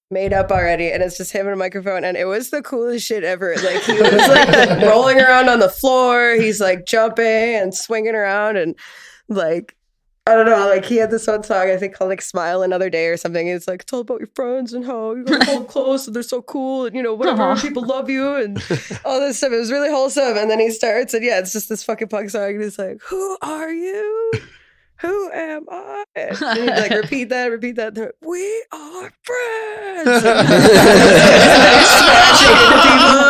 made up already, and it's just him and a microphone, and it was the coolest shit ever. Like he was like rolling around on the floor, he's like jumping and swinging around, and like I don't know, like he had this one song I think called like Smile Another Day or something. It's like, it's all about your friends and how you gotta hold close and they're so cool, and you know whatever, people love you and all this stuff. It was really wholesome, and then he starts, and yeah, it's just this fucking punk song, and he's like, "Who are you? Who am I?" And he'd like repeat that. And like, "We are friends."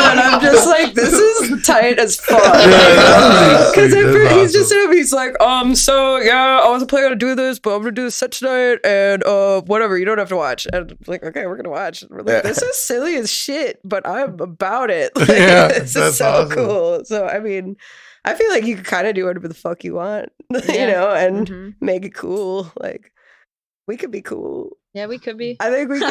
And I'm just like, this is tight as fuck. Because he's just him. He's like, so yeah, I wasn't planning to do this, but I'm gonna do this set tonight, and whatever. You don't have to watch. And I'm like, okay, we're gonna watch. And we're like, this is silly as shit, but I'm about it. Like, this is so awesome. Cool. So I mean, I feel like you can kind of do whatever the fuck you want, you know, and make it cool. Like, we could be cool. Yeah, we could be. I think we could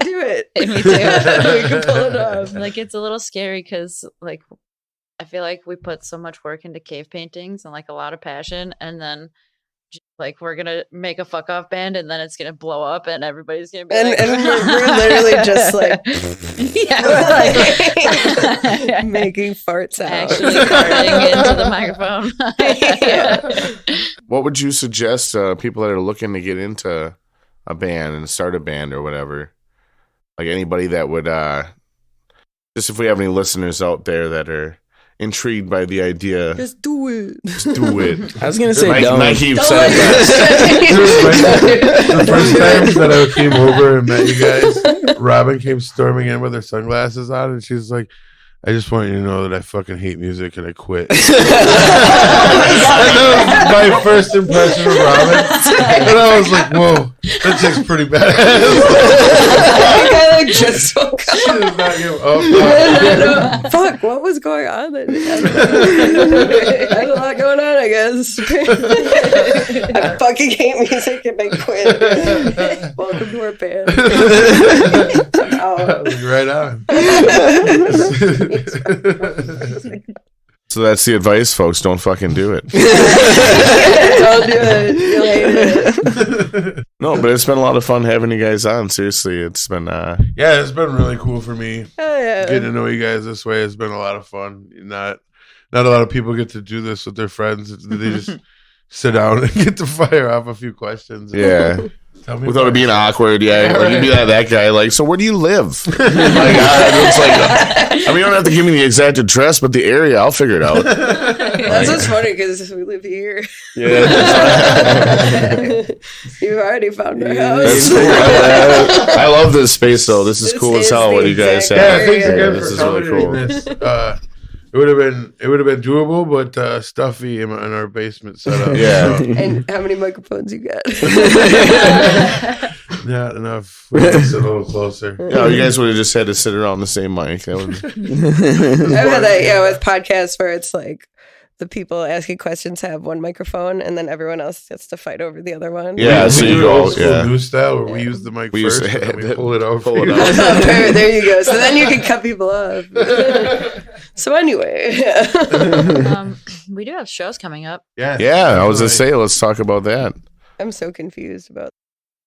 do it. Me too. We could pull it off. Like, it's a little scary because, like, I feel like we put so much work into cave paintings and, like, a lot of passion, and then like we're gonna make a fuck off band and then it's gonna blow up and everybody's gonna be like, and we're literally just like making farts out, actually farting into the microphone. What would you suggest people that are looking to get into a band and start a band or whatever? Like anybody that would just if we have any listeners out there that are intrigued by the idea, just do it. I was gonna say don't. Nike said that. The first time that I came over and met you guys, Robin came storming in with her sunglasses on, and she's like, I just want you to know that I fucking hate music and I quit. And that was my first impression of Robin. And I was like, whoa, that chick's pretty badass. I just woke up. She does not give up. Fuck, what was going on? There's a lot going on, I guess. I fucking hate music and I quit. Welcome to our band. Right on. So that's the advice, folks. Don't fucking do it. Don't do it. You'll hate it. No, but it's been a lot of fun having you guys on. Seriously, it's been Yeah, it's been really cool for me. Oh, yeah. Getting to know you guys this way has been a lot of fun. Not a lot of people get to do this with their friends. They just sit down and get to fire off a few questions. yeah. Tell me Without about it being it. awkward, yeah. Like, you'd be that guy, like, so where do you live? Like, it's like, I mean, you don't have to give me the exact address, but the area, I'll figure it out. That's what's funny because we live here. Yeah. You've already found our That's house. cool. I love this space, though. This is This cool as is hell. the What you guys exact have. Yeah, thanks area. again This for is really accommodating cool. this. It would have been doable, but stuffy in our basement setup. Yeah. So, And how many microphones you got? not enough. We need to sit a little closer. Yeah, you guys would have just had to sit around the same mic. That would, I've had that, with podcasts where it's like the people asking questions have one microphone and then everyone else gets to fight over the other one. Yeah, so we you do go, old school yeah. news style where we use the mic We used first to and then we have pull it out. pull for it you. out. There you go. So then you can cut people off. So anyway, We do have shows coming up. Yeah, Yeah, I was going to say, let's talk about that. I'm so confused about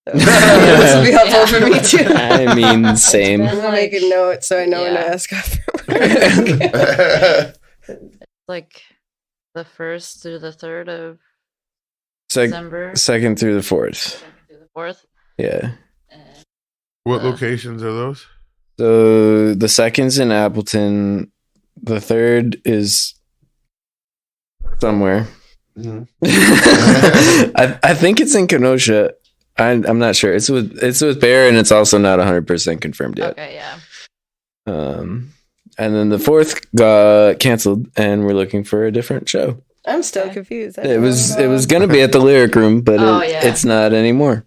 this would be helpful for me too. I mean, same. I'm making notes so I know when to Yeah. ask afterwards. Like the 1st through the 3rd of Sec- December. second through the fourth. 2nd through the 4th. Yeah. And What locations are those? So the second's in Appleton. The third is somewhere. I think it's in Kenosha. I'm not sure. It's with Bear, and it's also not 100% confirmed yet. okay, yeah. And then the fourth got canceled, and we're looking for a different show. I'm still confused. It was gonna be at the Lyric Room, but Oh, yeah. it's not anymore.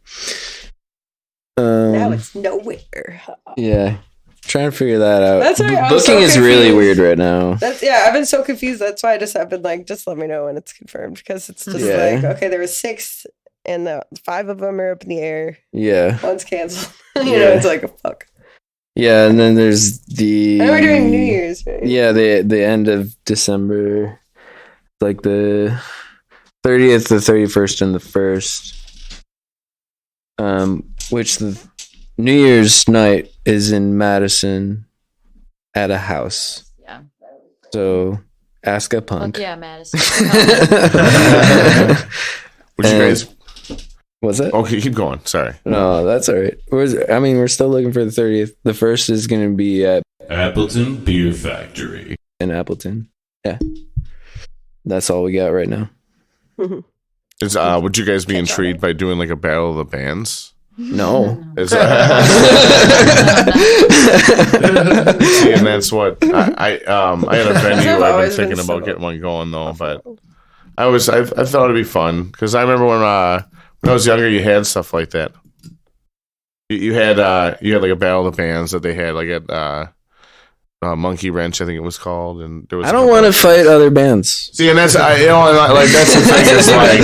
Now it's nowhere. Yeah, trying to figure that out. That's why I'm Booking so is really confused. weird right now. I've been so confused. That's why I've been like, just let me know when it's confirmed because it's just Yeah. like, okay, there were 6 and the 5 of them are up in the air. Yeah, One's canceled. It's like a fuck. yeah, and then there's the. And we're doing New Year's, right? Yeah, the end of December, like the 30th, the 31st, and the 1st. Which the New Year's night is in Madison at a house. Yeah. So ask a punk. Fuck yeah, Madison. Would you guys? What's that? Okay, keep going. Sorry. No, that's all right. We're still looking for the 30th. The 1st is going to be at Appleton Beer Factory. in Appleton. Yeah. That's all we got right now. Would you guys be intrigued by doing like a battle of the bands? No. Is, see, and that's what I had a venue I've been always been thinking about so getting one going though, but I thought it'd be fun because I remember when I was younger, you had stuff like that. You had like a battle of the bands that they had like at Monkey Wrench, I think it was called, and there was. I don't want to fight other bands. See, and that's like that's the thing. It's like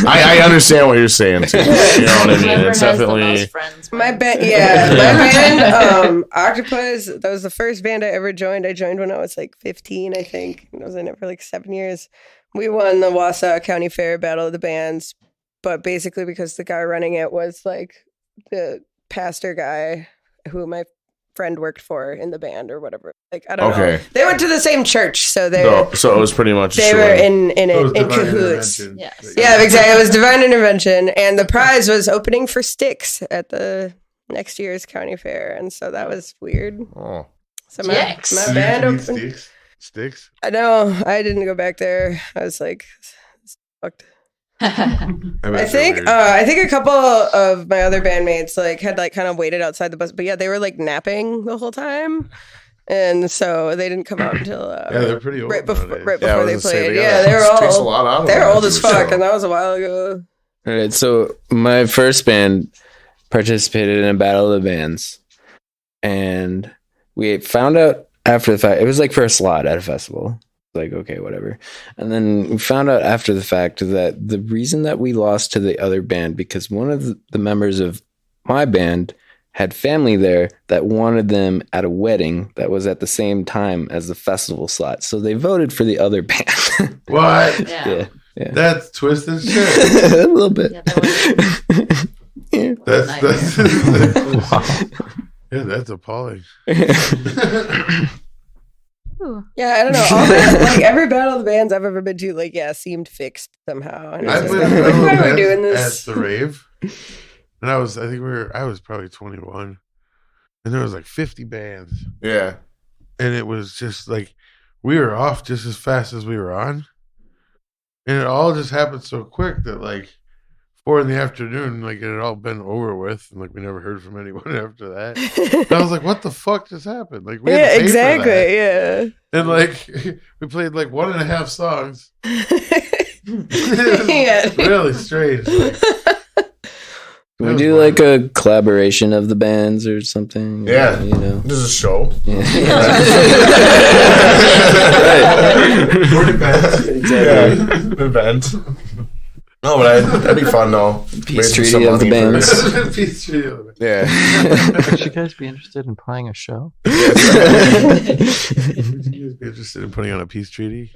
I understand what you're saying too. You know what I mean? Whoever It's has the definitely. most friends. My band, my band, Octopus. That was the first band I ever joined. I joined when I was like 15, I think. I was in it for like 7 years. We won the Wausau County Fair Battle of the Bands, but basically because the guy running it was like the pastor guy who my friend worked for in the band or whatever. Like I don't know. Okay. They went to the same church, so they So it was pretty much. they were in it It was in divine cahoots. intervention. Yes. Yeah, exactly. It was divine intervention, and the prize was opening for Styx at the next year's county fair, and so that was weird. Oh. So Yikes. my band opened. Sticks. I know. I didn't go back there. I was like, it's fucked. I think a couple of my other bandmates like had like kind of waited outside the bus, but yeah, they were like napping the whole time. And so they didn't come out until they're pretty old right before nowadays. Yeah, I they was gonna say, played. they Yeah, gotta- they were it takes a all lot out of they're them old to as do a fuck, show. and that was a while ago. All right, so my first band participated in a battle of the bands, and we found out after the fact. It was like for a slot at a festival. Like, okay, whatever. And then we found out after the fact that the reason that we lost to the other band because one of the members of my band had family there that wanted them at a wedding that was at the same time as the festival slot. So they voted for the other band. What? Yeah. Yeah. That's twisted shit. A little bit. Yeah, that Yeah. That's yeah, that's appalling. Ooh. Yeah, I don't know. All that, like every battle of the bands I've ever been to, like seemed fixed somehow. And it's I've just been like, to why are we events doing this? at the rave, and I was probably 21, and there was like 50 bands, Yeah. and it was just like we were off just as fast as we were on, and it all just happened so quick that like 4 PM, like it had all been over with, and like we never heard from anyone after that. And I was like, "What the fuck just happened?" Like we had Yeah, to pay for exactly. that. Yeah. And like we played like 1.5 songs. Yeah. Really strange. Like, Can That we was do fun. like a collaboration of the bands or something? Yeah. You know. This is a show. Yeah. Yeah. Event. No, but that'd be fun though. Peace Raise treaty some of the money for- bands. Peace to you. Yeah. Would you guys be interested in playing a show? Would you guys be interested in putting on a peace treaty?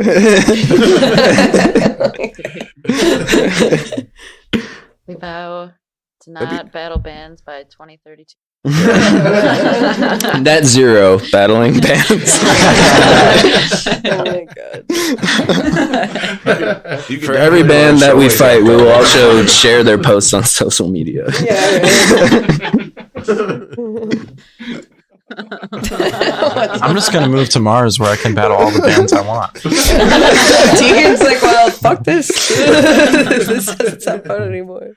We vow to That'd be- not battle bands by 2032. Net zero battling bands. Oh my god. You could For every definitely band do a that show we like fight, that, we will though. also share their posts on social media. Yeah. I'm just gonna move to Mars where I can battle all the bands I want. Tegan's like, well, fuck this. This doesn't sound fun anymore.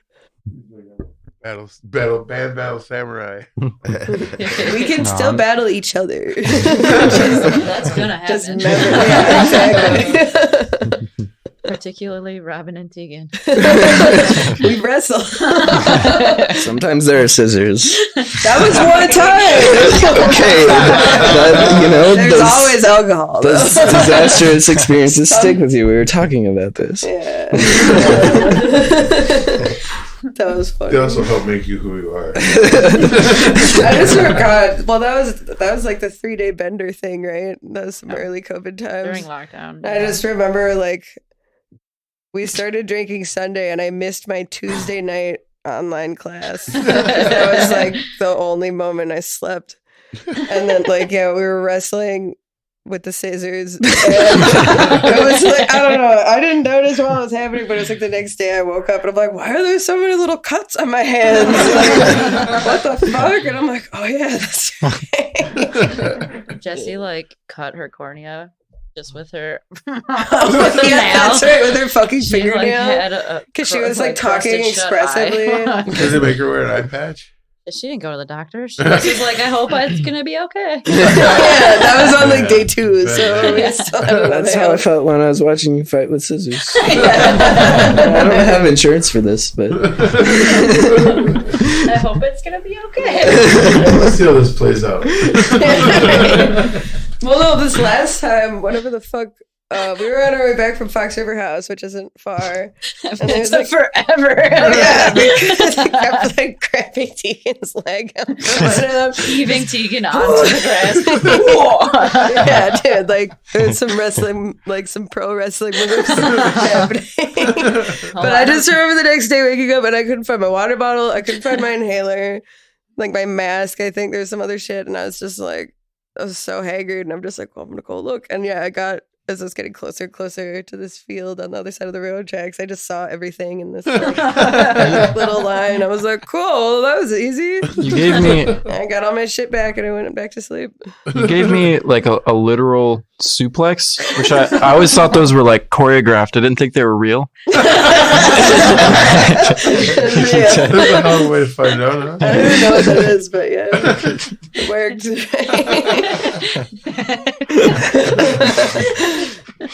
Battle samurai. We can No, still I'm- battle each other. That's gonna Just happen. never, yeah, exactly. Particularly Robin and Tegan. We wrestle. Sometimes there are scissors. That was one time. Okay, but, you know, There's always alcohol. Though. those disastrous experiences stick with you. We were talking about this. Yeah. That was funny. They also help make you who you are. I just forgot. Well, that was like the 3-day bender thing, right? That was some early COVID times. During lockdown. I just remember like we started drinking Sunday and I missed my Tuesday night online class. That was like the only moment I slept. And then like, yeah, we were wrestling with the scissors. And it was like, I don't know. I didn't notice while it was happening, but it was like the next day I woke up and I'm like, why are there so many little cuts on my hands? Like, what the fuck? And I'm like, oh yeah, that's right. Jessie like cut her cornea just with her Yeah, that's right, with her fucking She like fingernail. had a Because she was like talking crusted shut expressively. eye. Does it make her wear an eye patch? She didn't go to the doctor. She was just like, I hope it's gonna be okay. Yeah, that was on like day 2. So we still haven't That's had how I it. felt when I was watching you fight with scissors. I don't have insurance for this, but I hope it's gonna be okay. Let's see how this plays out. Well, no, this last time, whatever the fuck, we were on our way back from Fox River House, which isn't far. It there's, took like- forever. Yeah, because I kept like grabbing Tegan's leg up for one of them. Heaving Tegan onto the grass. Yeah, dude, like there's some wrestling, like some pro wrestling moves happening. But I just remember the next day waking up and I couldn't find my water bottle, I couldn't find my inhaler, like my mask. I think there's some other shit, and I was just like, I was so haggard, and I'm just like, well, I'm gonna go look. And yeah, I got as I was getting closer and closer to this field on the other side of the railroad tracks, I just saw everything in this like, little line. I was like, cool, that was easy. You gave me I got all my shit back and I went back to sleep. you gave me like a literal suplex, which I always thought those were like choreographed. I didn't think they were real. That's a hell of a way to find out, huh? I don't even know what that is, but yeah, it worked.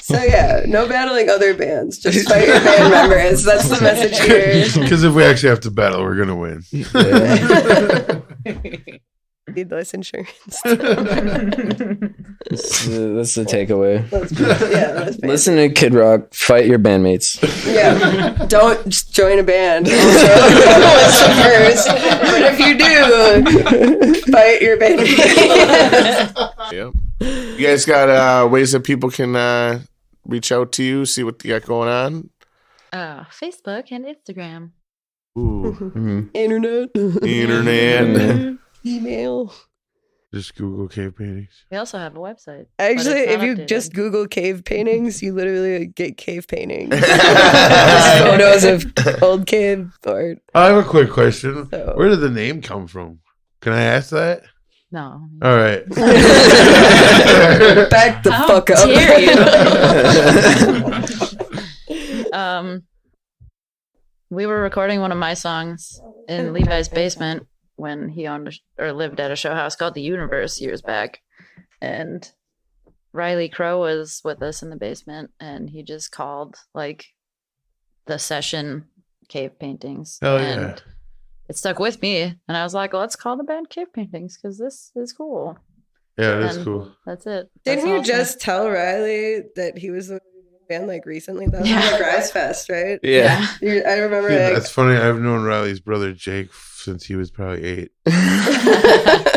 So yeah, no battling other bands. Just fight your band members. That's the message here. Because if we actually have to battle, we're gonna win. Need less insurance. That's the takeaway. That's Listen to Kid Rock. Fight your bandmates. Yeah, don't just join a band. Listen first. But if you do, fight your band. Yep. You guys got ways that people can reach out to you, see what you got going on? Facebook and Instagram. Ooh. Internet. Email. Just Google cave paintings. We also have a website. Actually, but it's if not you updated. just Google cave paintings, you literally get cave paintings. Just photos of old cave art. I have a quick question. So- Where did the name come from? Can I ask that? No. All right. Back the How fuck up. dare you. We were recording one of my songs in Levi's basement when he owned or lived at a show house called The Universe years back. And Riley Crow was with us in the basement, and he just called like the session Cave Paintings. Hell and yeah. it stuck with me, and I was like, well, let's call the band Cave Paintings because this is cool. Yeah, that's And cool. That's it. Didn't That's you all. just tell Riley that he was the band like recently? That was Yeah. like Rise Fest, right? Yeah. I remember Yeah, like, that's funny. I've known Riley's brother Jake since he was probably 8.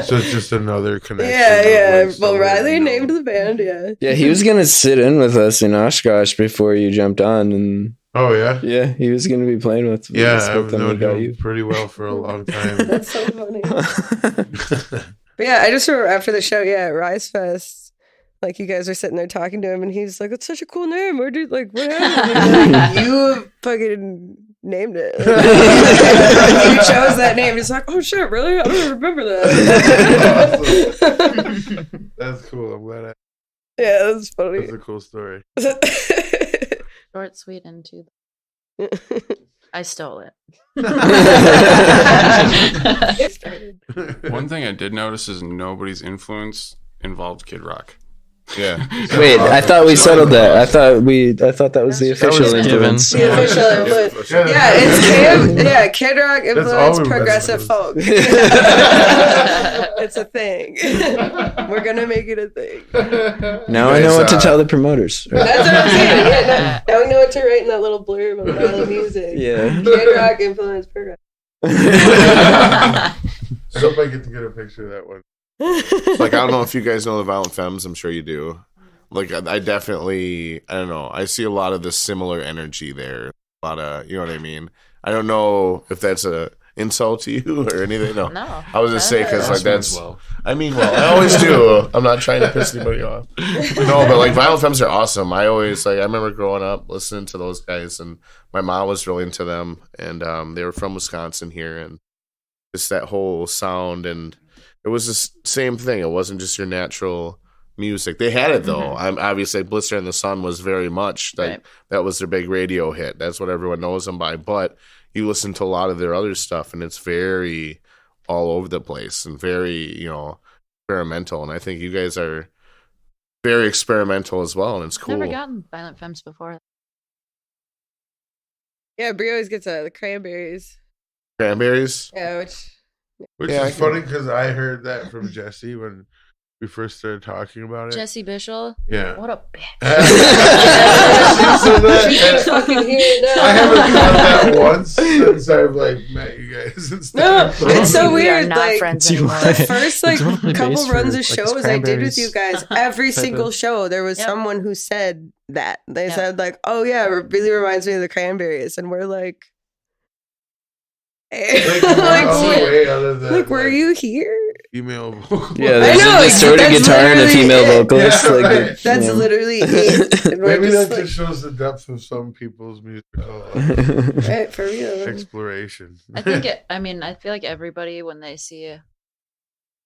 So it's just another connection. yeah. of, like, Well, someone Riley you know. named the band, yeah. Yeah, he was gonna sit in with us in Oshkosh before you jumped on, and Oh yeah. yeah, he was gonna be playing with. Yeah, us I've with them known about him you. pretty well for a long time. That's so funny. But yeah, I just remember after the show, yeah, at Rise Fest, like you guys were sitting there talking to him, and he's like, "It's such a cool name. Where did what happened?" And he's like, you fucking named it. You chose that name. He's like, "Oh shit, really? I don't remember that." That's cool. I'm glad. Yeah, that's funny. That's a cool story. Short, sweet, and to I stole it. One thing I did notice is nobody's influence involved Kid Rock. Yeah. Wait, I thought we settled that. I thought that was the official was given. influence. The official influence. Yeah, it's Kid Rock all influence we progressive mess folk. It's a thing. We're gonna make it a thing. Now I know what to tell the promoters. That's what I'm saying. Yeah, now we know what to write in that little blurb on the music. Yeah. Kid Rock influence progressive. I hope I get to get a picture of that one. Like, I don't know if you guys know the Violent Femmes. I'm sure you do. Like, I definitely, I don't know. I see a lot of the similar energy there. A lot of, you know what I mean? I don't know if that's a insult to you or anything. No. No. I was just saying because, like, that's, well. I mean, well, I always do. I'm not trying to piss anybody off. No, but, like, Violent Femmes are awesome. I always, like, I remember growing up listening to those guys, and my mom was really into them, and they were from Wisconsin here, and just that whole sound, and it was the same thing. It wasn't just your natural music. They had it though. I'm obviously Blister in the Sun was very much like Right. that was their big radio hit. That's what everyone knows them by. But you listen to a lot of their other stuff, and it's very all over the place and very experimental. And I think you guys are very experimental as well, and it's cool. Never gotten Violent Femmes before. Yeah, Brie always gets the Cranberries. Cranberries. Yeah, which Yeah, is funny because I heard that from Jesse when we first started talking about it. Jesse Bishel. Yeah. What a bitch. fucking hear it now. I haven't done that once since I've like met you guys and stuff. No, it's so We are weird. not Like friends Do you anymore. want- the first like It's one of the couple base for, runs of like, shows this I did with Cranberries you guys, every type single of- show there was Yep. someone who said that. They Yep. said like, "Oh yeah, it really reminds me of the Cranberries," and we're like, Like, like, all the way other than, like, were you here? female. Yeah, I there's know, a like, distorted that's guitar and a literally female it. vocalist. Yeah, like, right. That's yeah. literally it. And we're Maybe just that like, just shows the depth of some people's musical right, for real. exploration. I think I feel like everybody when they see you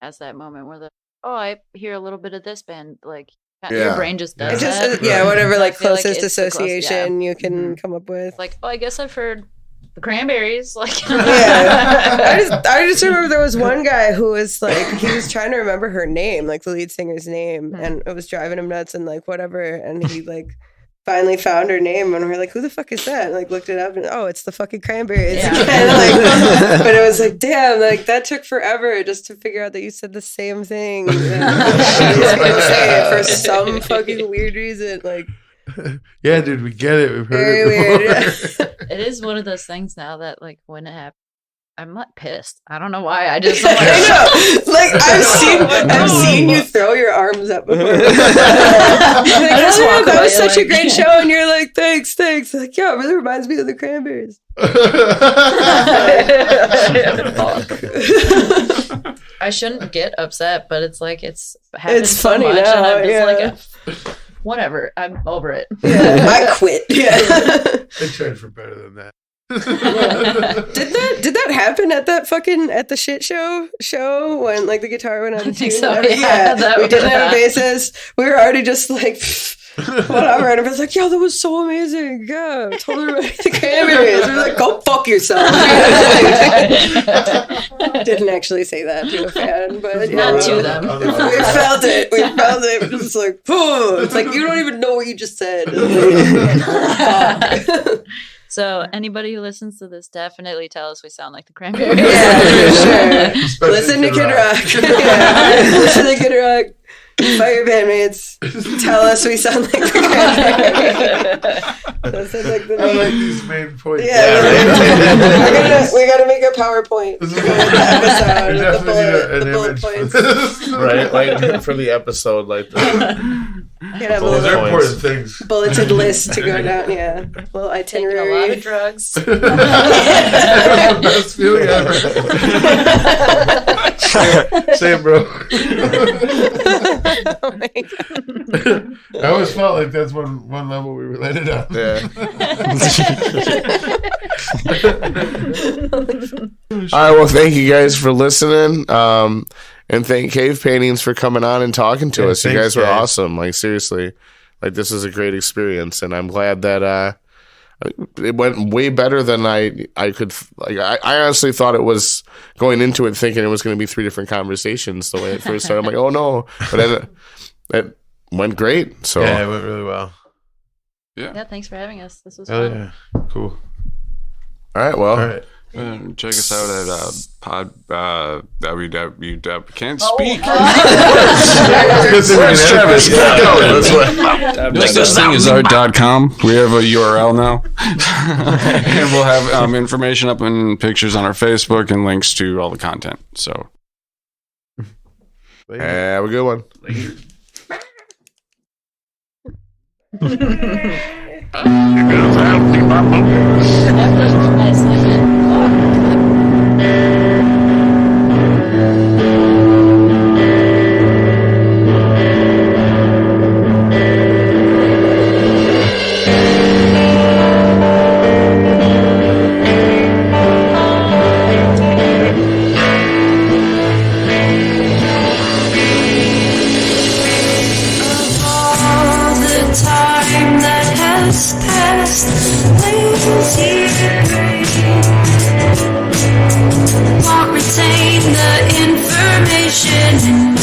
has that moment where they're, oh, I hear a little bit of this band, like your Yeah. brain just does It's just, that. whatever, I like, feel like closest it's the association you can Mhm. come up with. Like, oh, I guess I've heard the Cranberries. Like, Yeah. I just remember there was one guy who was like, he was trying to remember her name, like the lead singer's name, and it was driving him nuts and like whatever. And he like finally found her name, and we're like, who the fuck is that? And, like, looked it up, and oh, it's the fucking Cranberries. Yeah. And, like, but it was like, damn, like that took forever just to figure out that you said the same thing. For some fucking weird reason, like. Yeah, dude, we get it. We've heard Very it before. weird. it is one of those things now that like when it happens, I'm not pissed. I don't know why. I'm like, I know. Like I've seen you throw your arms up before. You're like, I just "Oh, walk that away, was such a like- great show, and you're like, thanks. Like, yeah, it really reminds me of the Cranberries. I shouldn't get upset, but it's like it's happened It's so funny much, now, and I'm just yeah. like, whatever. I'm over it. Yeah, I quit. Yeah. I tried for better than that. Did that happen at that fucking at the shit show when like the guitar went out of tune? so, and everything? yeah, that we was didn't have a that. bassist. We were already just like whatever, and I was like, "Yo, that was so amazing! Yeah, totally right." The Cranberries. We were like, "Go fuck yourself." Didn't actually say that to a fan, but yeah, Not to them. we felt it. We felt it. It was just like, "Phew." It's like you don't even know what you just said. Fuck. So anybody who listens to this definitely tell us we sound like the Cranberries. Yeah, for sure. Especially Listen to Kid Kid Rock. Rock. Yeah. Listen to Kid Rock. Fire bandmates. Tell us we sound like the Cranberries. That sounds like the I like name. these main points. Yeah, right. we gotta make a PowerPoint This for is the we episode with definitely need the bullet an points. image for this. Right, like for the episode, like the Gotta have a Those little are important things. bulleted list to go down. Yeah, little Taking a lot itinerary. of drugs. That's the best feeling ever. Same, bro. Oh my God. I always felt like that's one level we related on. yeah. All right, well, thank you guys for listening. And thank Cave Paintings for coming on and talking to Yeah, us. You thanks, guys were guys. awesome. Like, seriously. Like, this is a great experience. And I'm glad that it went way better than I could. Like, I honestly thought it was going into it thinking it was going to be 3 different conversations the way it first started. I'm like, oh, no. But then it went great. So, Yeah, it went really well. Yeah, thanks for having us. This was Hell fun. yeah. Cool. all right, well. All right. Check us out at www. Can't speak. Where's Travis? Thisthingizart.com. We have a URL now. And we'll have information up and pictures on our Facebook and links to all the content. So Have a good one. All the time that has passed, lazy won't retain the information and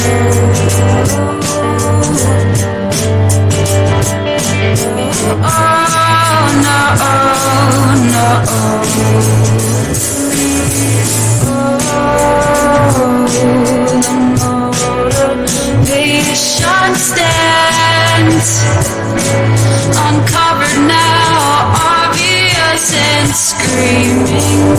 motivation stands uncovered now, obvious and screaming.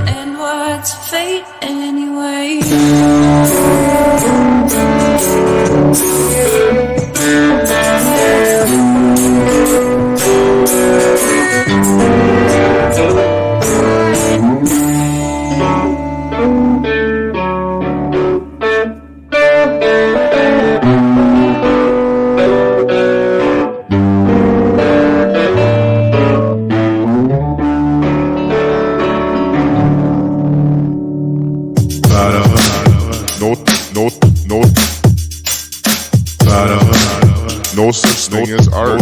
And what's fate anyway? No such thing as art.